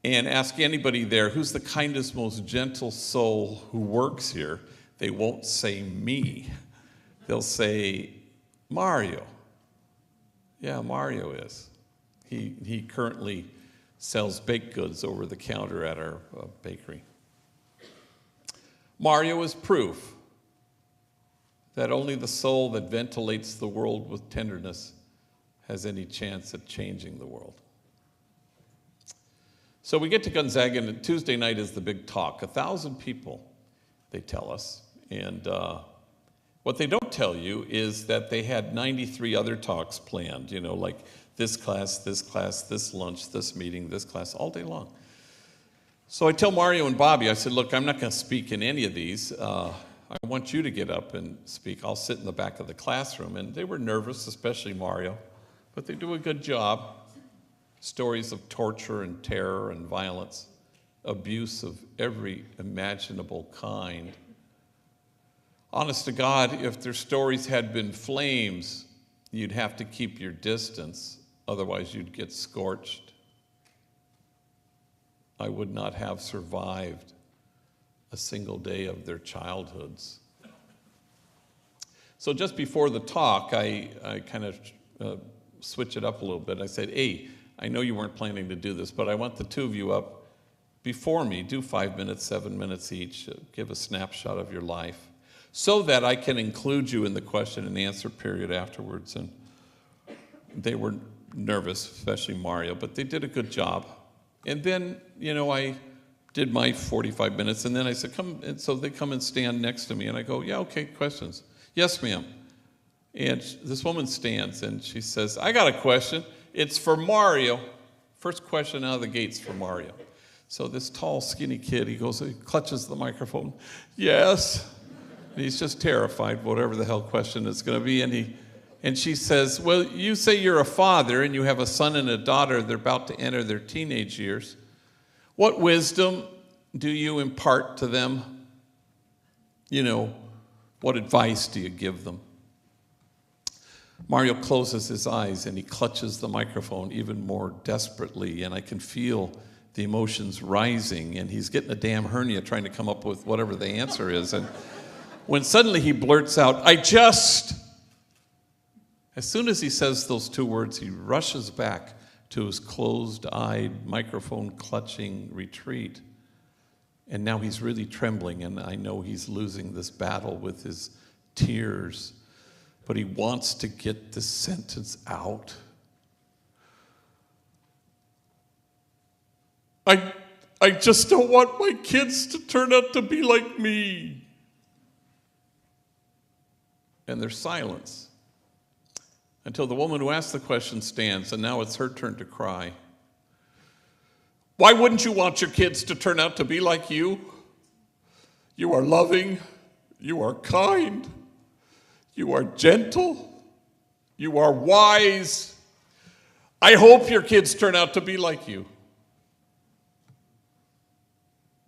and ask anybody there, who's the kindest, most gentle soul who works here, they won't say me. They'll say Mario. Yeah, Mario is. He currently sells baked goods over the counter at our bakery. Mario is proof that only the soul that ventilates the world with tenderness has any chance at changing the world. So we get to Gonzaga, and Tuesday night is the big talk. 1,000 people, they tell us. And what they don't tell you is that they had 93 other talks planned, like this class, this lunch, this meeting, this class, all day long. So I tell Mario and Bobby, I said, look, I'm not going to speak in any of these. I want you to get up and speak. I'll sit in the back of the classroom. And they were nervous, especially Mario, but they do a good job. Stories of torture and terror and violence, abuse of every imaginable kind. Honest to God, if their stories had been flames, you'd have to keep your distance, otherwise you'd get scorched. I would not have survived a single day of their childhoods. So just before the talk, I kind of switch it up a little bit. I said, hey, I know you weren't planning to do this, but I want the two of you up before me. Do 5 minutes, 7 minutes each. Give a snapshot of your life so that I can include you in the question and answer period afterwards. And they were nervous, especially Mario, but they did a good job. And then, I did my 45 minutes, and then I said, come. And so they come and stand next to me, and I go, yeah, okay, questions. Yes, ma'am. And this woman stands, and she says, I got a question. It's for Mario. First question out of the gates for Mario. So this tall, skinny kid, he clutches the microphone. Yes. And he's just terrified, whatever the hell question it's going to be. And she says, well, you say you're a father and you have a son and a daughter. They're about to enter their teenage years. What wisdom do you impart to them? What advice do you give them? Mario closes his eyes and he clutches the microphone even more desperately, and I can feel the emotions rising, and he's getting a damn hernia trying to come up with whatever the answer is. And when suddenly he blurts out, as soon as he says those two words, he rushes back to his closed-eyed, microphone-clutching retreat. And now he's really trembling, and I know he's losing this battle with his tears. But he wants to get this sentence out. I just don't want my kids to turn out to be like me. And there's silence until the woman who asked the question stands, and now it's her turn to cry. Why wouldn't you want your kids to turn out to be like you? You are loving, you are kind, you are gentle, you are wise. I hope your kids turn out to be like you.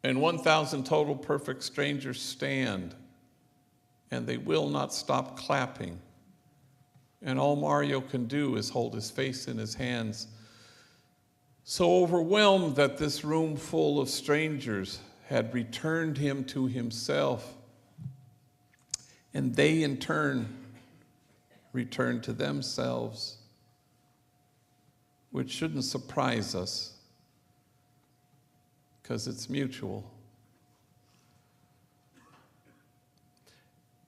And 1,000 total perfect strangers stand, and they will not stop clapping. And all Mario can do is hold his face in his hands, so overwhelmed that this room full of strangers had returned him to himself. And they, in turn, returned to themselves, which shouldn't surprise us, because it's mutual.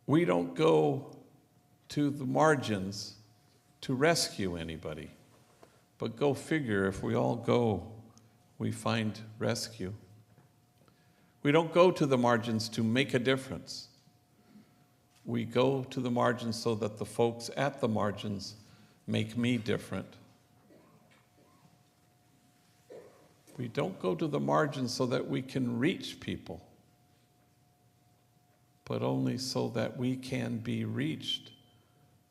We don't go to the margins to rescue anybody, but go figure, if we all go, we find rescue. We don't go to the margins to make a difference. We go to the margins so that the folks at the margins make me different. We don't go to the margins so that we can reach people, but only so that we can be reached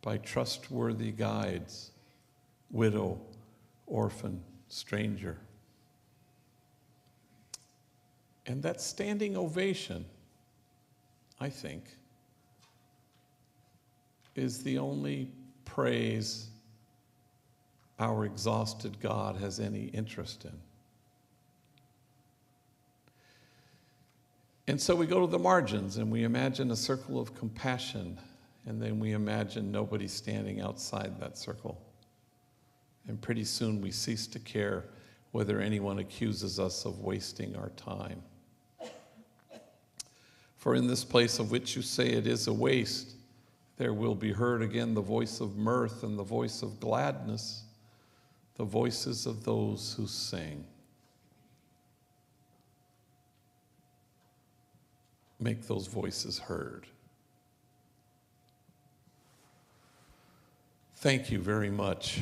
by trustworthy guides, widow, orphan, stranger. And that standing ovation, I think, is the only praise our exhausted God has any interest in. And so we go to the margins and we imagine a circle of compassion, and then we imagine nobody standing outside that circle. And pretty soon we cease to care whether anyone accuses us of wasting our time. For in this place of which you say it is a waste, There will be heard again the voice of mirth and the voice of gladness, the voices of those who sing. Make those voices heard. Thank you very much.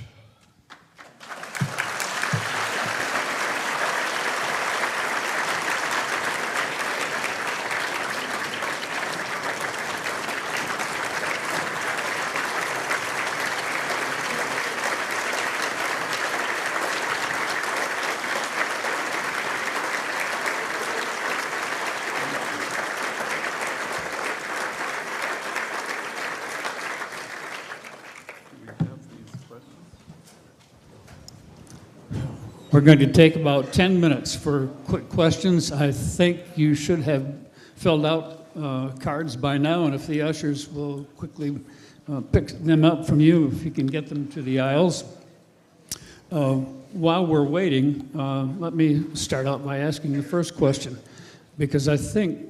We're going to take about 10 minutes for quick questions. I think you should have filled out cards by now, and if the ushers will quickly pick them up from you, if you can get them to the aisles. While we're waiting, let me start out by asking the first question, because I think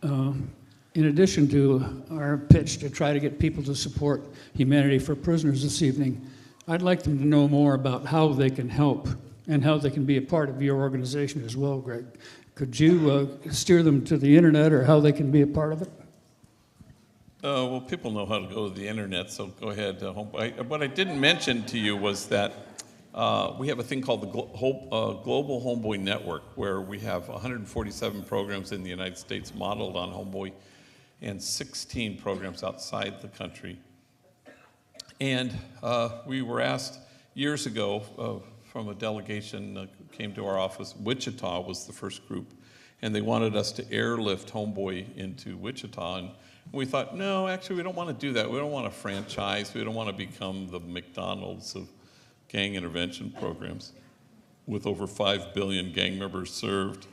in addition to our pitch to try to get people to support Humanity for Prisoners this evening, I'd like them to know more about how they can help and how they can be a part of your organization as well, Greg. Could you steer them to the internet or how they can be a part of it? Well, people know how to go to the internet, so go ahead. What I didn't mention to you was that we have a thing called the Global Homeboy Network, where we have 147 programs in the United States modeled on Homeboy and 16 programs outside the country. And we were asked years ago from a delegation came to our office. Wichita was the first group, and they wanted us to airlift Homeboy into Wichita. And we thought, no, actually, we don't want to do that. We don't want to franchise. We don't want to become the McDonald's of gang intervention programs with over 5 billion gang members served.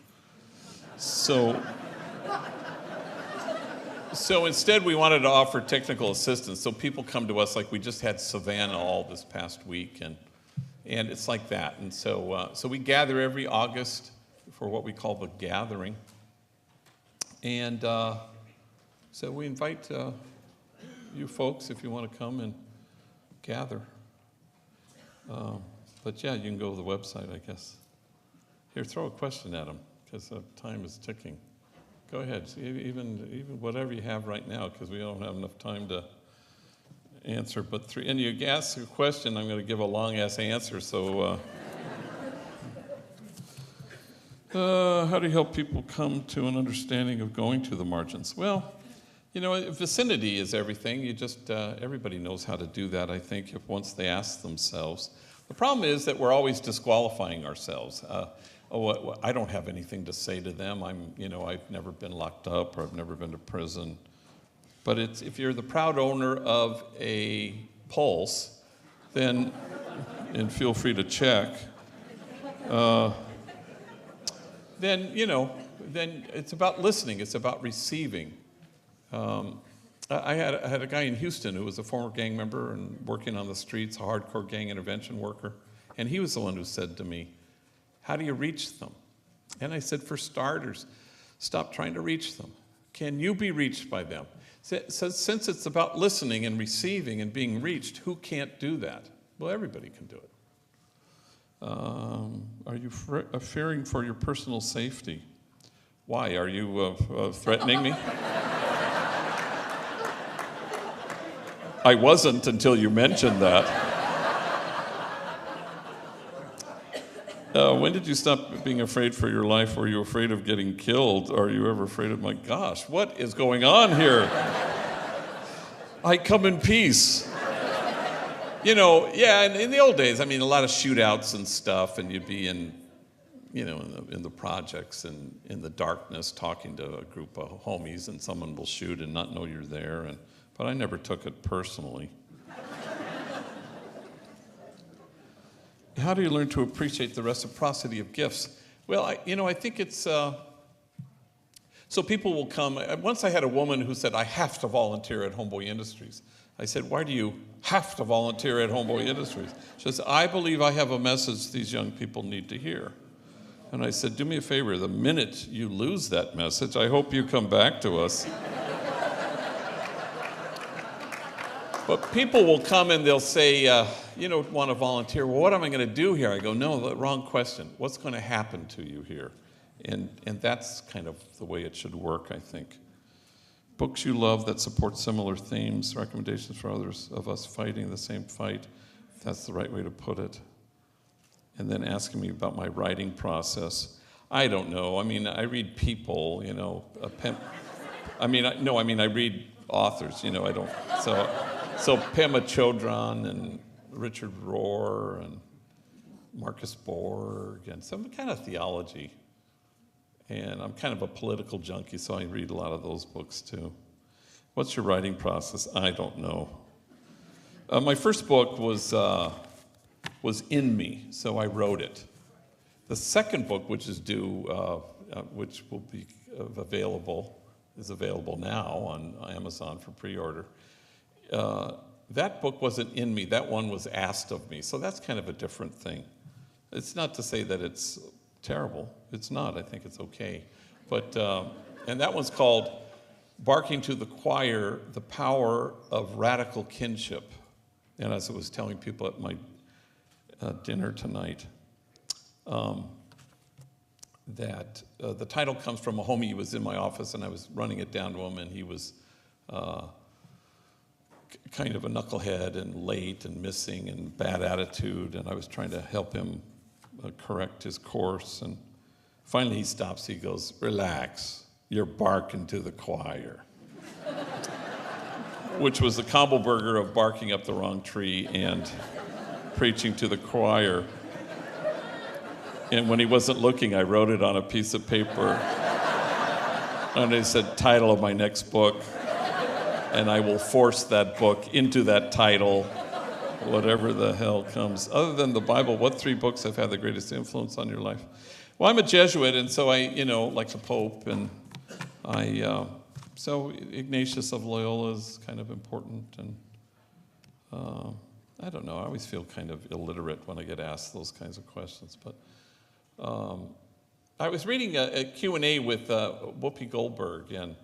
So instead, we wanted to offer technical assistance. So people come to us, like we just had Savannah all this past week, and it's like that. And so we gather every August for what we call the gathering. And so we invite you folks, if you want to come and gather. But yeah, you can go to the website, I guess. Here, throw a question at them, because time is ticking. Go ahead, even whatever you have right now, because we don't have enough time to answer. But and you ask a question, I'm going to give a long-ass answer. So, how do you help people come to an understanding of going to the margins? Well, you know, vicinity is everything. You just, everybody knows how to do that, I think, if once they ask themselves. The problem is that we're always disqualifying ourselves. I don't have anything to say to them. I've never been locked up or I've never been to prison. But if you're the proud owner of a pulse, then, and feel free to check, then it's about listening. It's about receiving. I had a guy in Houston who was a former gang member and working on the streets, a hardcore gang intervention worker, and he was the one who said to me, how do you reach them? And I said, for starters, stop trying to reach them. Can you be reached by them? So since it's about listening and receiving and being reached, who can't do that? Well, everybody can do it. Are you fearing for your personal safety? Why? Are you threatening me? I wasn't until you mentioned that. When did you stop being afraid for your life? Were you afraid of getting killed? Are you ever afraid of, my gosh, what is going on here? I come in peace. Yeah, and in the old days, a lot of shootouts and stuff, and you'd be in the projects and in the darkness talking to a group of homies, and someone will shoot and not know you're there. But I never took it personally. How do you learn to appreciate the reciprocity of gifts? Well, I think it's, so people will come. Once I had a woman who said, I have to volunteer at Homeboy Industries. I said, why do you have to volunteer at Homeboy Industries? She says, I believe I have a message these young people need to hear. And I said, do me a favor, the minute you lose that message, I hope you come back to us. But people will come and they'll say, want to volunteer. Well, what am I going to do here? I go, no, the wrong question. What's going to happen to you here? And that's kind of the way it should work, I think. Books you love that support similar themes, recommendations for others of us fighting the same fight, if that's the right way to put it. And then asking me about my writing process. I don't know. I mean, I read people, I read authors, I don't. So Pema Chodron and Richard Rohr and Marcus Borg and some kind of theology. And I'm kind of a political junkie, so I read a lot of those books too. What's your writing process? I don't know. My first book was in me, so I wrote it. The second book, which is due, which will be is available now on Amazon for pre-order. That book wasn't in me. That one was asked of me. So that's kind of a different thing. It's not to say that it's terrible. It's not. I think it's okay. But and that one's called Barking to the Choir, The Power of Radical Kinship. And as I was telling people at my dinner tonight, that the title comes from a homie who was in my office, and I was running it down to him, and he was kind of a knucklehead and late and missing and bad attitude, and I was trying to help him correct his course. And finally he stops. He goes, "Relax, you're barking to the choir," which was the combo burger of barking up the wrong tree and preaching to the choir. And when he wasn't looking, I wrote it on a piece of paper, and it said, "Title of my next book," and I will force that book into that title, whatever the hell comes. Other than the Bible, what 3 books have had the greatest influence on your life? Well, I'm a Jesuit, and so I, like the Pope, and so Ignatius of Loyola is kind of important, and I don't know, I always feel kind of illiterate when I get asked those kinds of questions, but I was reading a Q&A with Whoopi Goldberg, and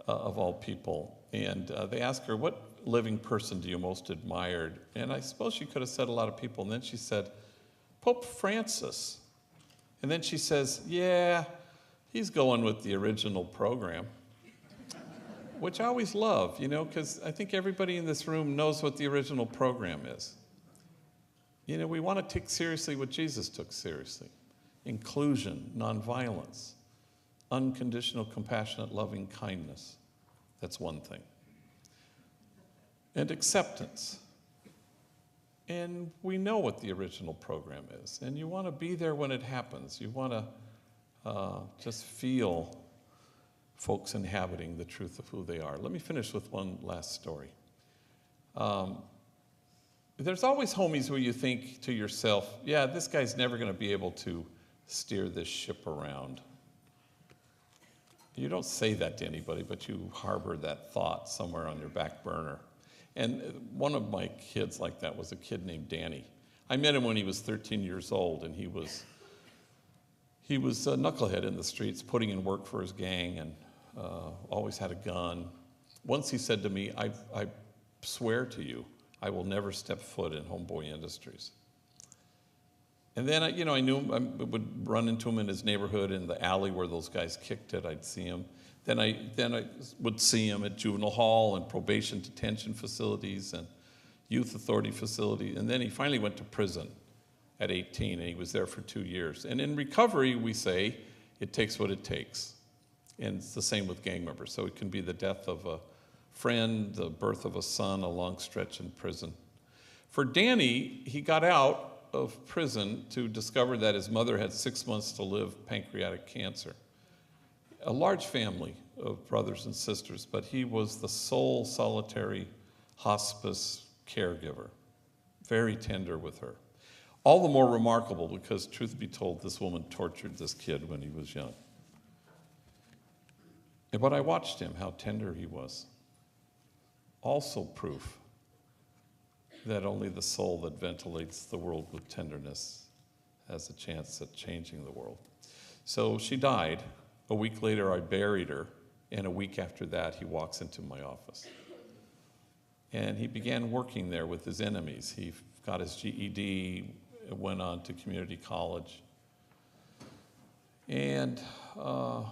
of all people, and they asked her, what living person do you most admire? And I suppose she could have said a lot of people, and then she said, Pope Francis. And then she says, yeah, he's going with the original program, which I always love, because I think everybody in this room knows what the original program is. We want to take seriously what Jesus took seriously. Inclusion, nonviolence, unconditional, compassionate, loving kindness. That's one thing. And acceptance. And we know what the original program is. And you want to be there when it happens. You want to just feel folks inhabiting the truth of who they are. Let me finish with one last story. There's always homies where you think to yourself, yeah, this guy's never going to be able to steer this ship around. You don't say that to anybody, but you harbor that thought somewhere on your back burner. And one of my kids like that was a kid named Danny. I met him when he was 13 years old, and he was a knucklehead in the streets, putting in work for his gang, and always had a gun. Once he said to me, I swear to you, I will never step foot in Homeboy Industries. And then, I knew him. I would run into him in his neighborhood in the alley where those guys kicked it. I'd see him. Then I would see him at juvenile hall and probation detention facilities and youth authority facility. And then he finally went to prison at 18, and he was there for 2 years. And in recovery, we say, it takes what it takes. And it's the same with gang members. So it can be the death of a friend, the birth of a son, a long stretch in prison. For Danny, he got out of prison to discover that his mother had 6 months to live, pancreatic cancer. A large family of brothers and sisters, but he was the sole solitary hospice caregiver, very tender with her. All the more remarkable because, truth be told, this woman tortured this kid when he was young. But I watched him, how tender he was. Also proof that only the soul that ventilates the world with tenderness has a chance at changing the world. So she died. A week later, I buried her, and a week after that, he walks into my office. And he began working there with his enemies. He got his GED, went on to community college. And I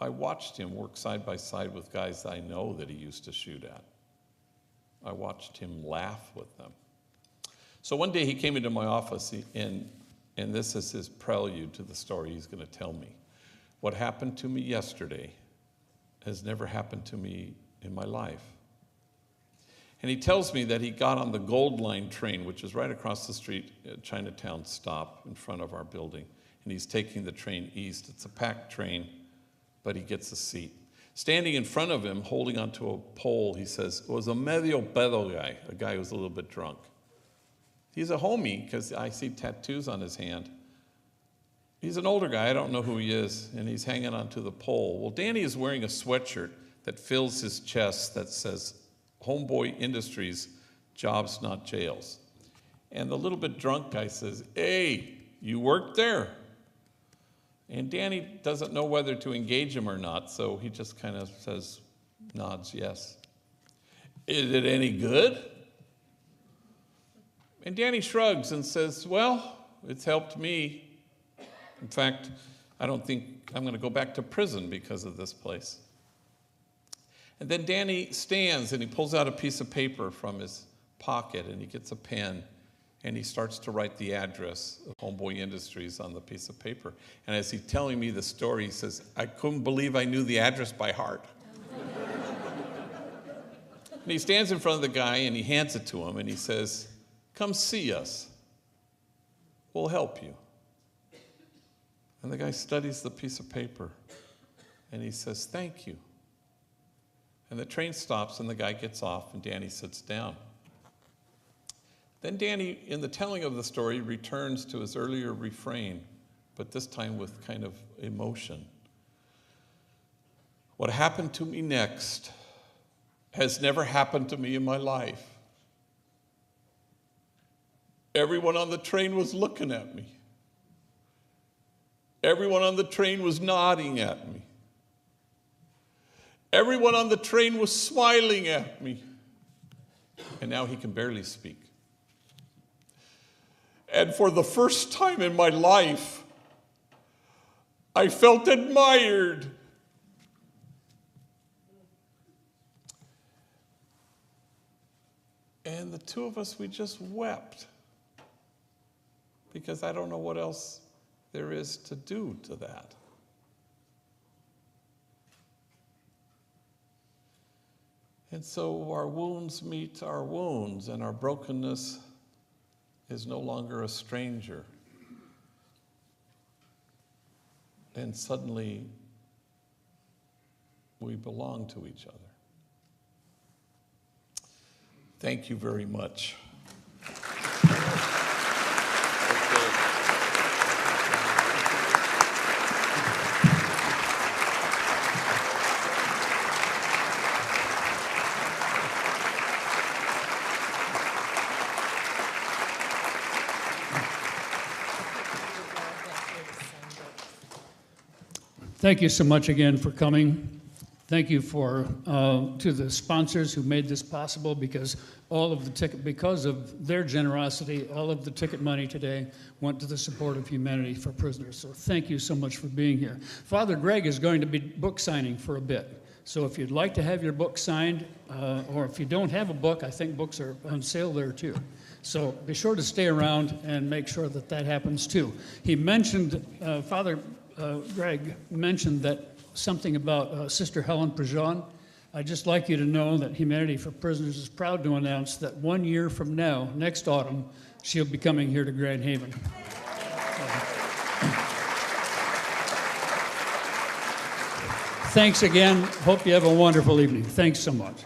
watched him work side by side with guys I know that he used to shoot at. I watched him laugh with them. So one day he came into my office, and this is his prelude to the story he's going to tell me. What happened to me yesterday has never happened to me in my life. And he tells me that he got on the Gold Line train, which is right across the street at Chinatown stop in front of our building. And he's taking the train east. It's a packed train, but he gets a seat. Standing in front of him, holding onto a pole, he says, it was a medio pedo guy, a guy who was a little bit drunk. He's a homie, because I see tattoos on his hand. He's an older guy, I don't know who he is, and he's hanging onto the pole. Well, Danny is wearing a sweatshirt that fills his chest that says, Homeboy Industries, jobs not jails. And the little bit drunk guy says, hey, you worked there? And Danny doesn't know whether to engage him or not, so he just kind of says, nods yes. Is it any good? And Danny shrugs and says, well, it's helped me. In fact, I don't think I'm going to go back to prison because of this place. And then Danny stands and he pulls out a piece of paper from his pocket and he gets a pen and he starts to write the address of Homeboy Industries on the piece of paper. And as he's telling me the story, he says, I couldn't believe I knew the address by heart. And he stands in front of the guy and he hands it to him and he says, come see us. We'll help you. And the guy studies the piece of paper and he says, thank you. And the train stops and the guy gets off and Danny sits down. Then Danny, in the telling of the story, returns to his earlier refrain, but this time with kind of emotion. What happened to me next has never happened to me in my life. Everyone on the train was looking at me. Everyone on the train was nodding at me. Everyone on the train was smiling at me. And now he can barely speak. And for the first time in my life, I felt admired. And the two of us, we just wept. Because I don't know what else there is to do to that. And so our wounds meet our wounds, and our brokenness is no longer a stranger. And suddenly, we belong to each other. Thank you very much. Thank you so much again for coming. Thank you to the sponsors who made this possible, because because of their generosity, all of the ticket money today went to the support of Humanity for Prisoners. So thank you so much for being here. Father Greg is going to be book signing for a bit. So if you'd like to have your book signed, or if you don't have a book, I think books are on sale there too. So be sure to stay around and make sure that that happens too. He mentioned, Father Greg mentioned that something about Sister Helen Prejean. I'd just like you to know that Humanity for Prisoners is proud to announce that 1 year from now, next autumn, she'll be coming here to Grand Haven. Thanks again. Hope you have a wonderful evening. Thanks so much.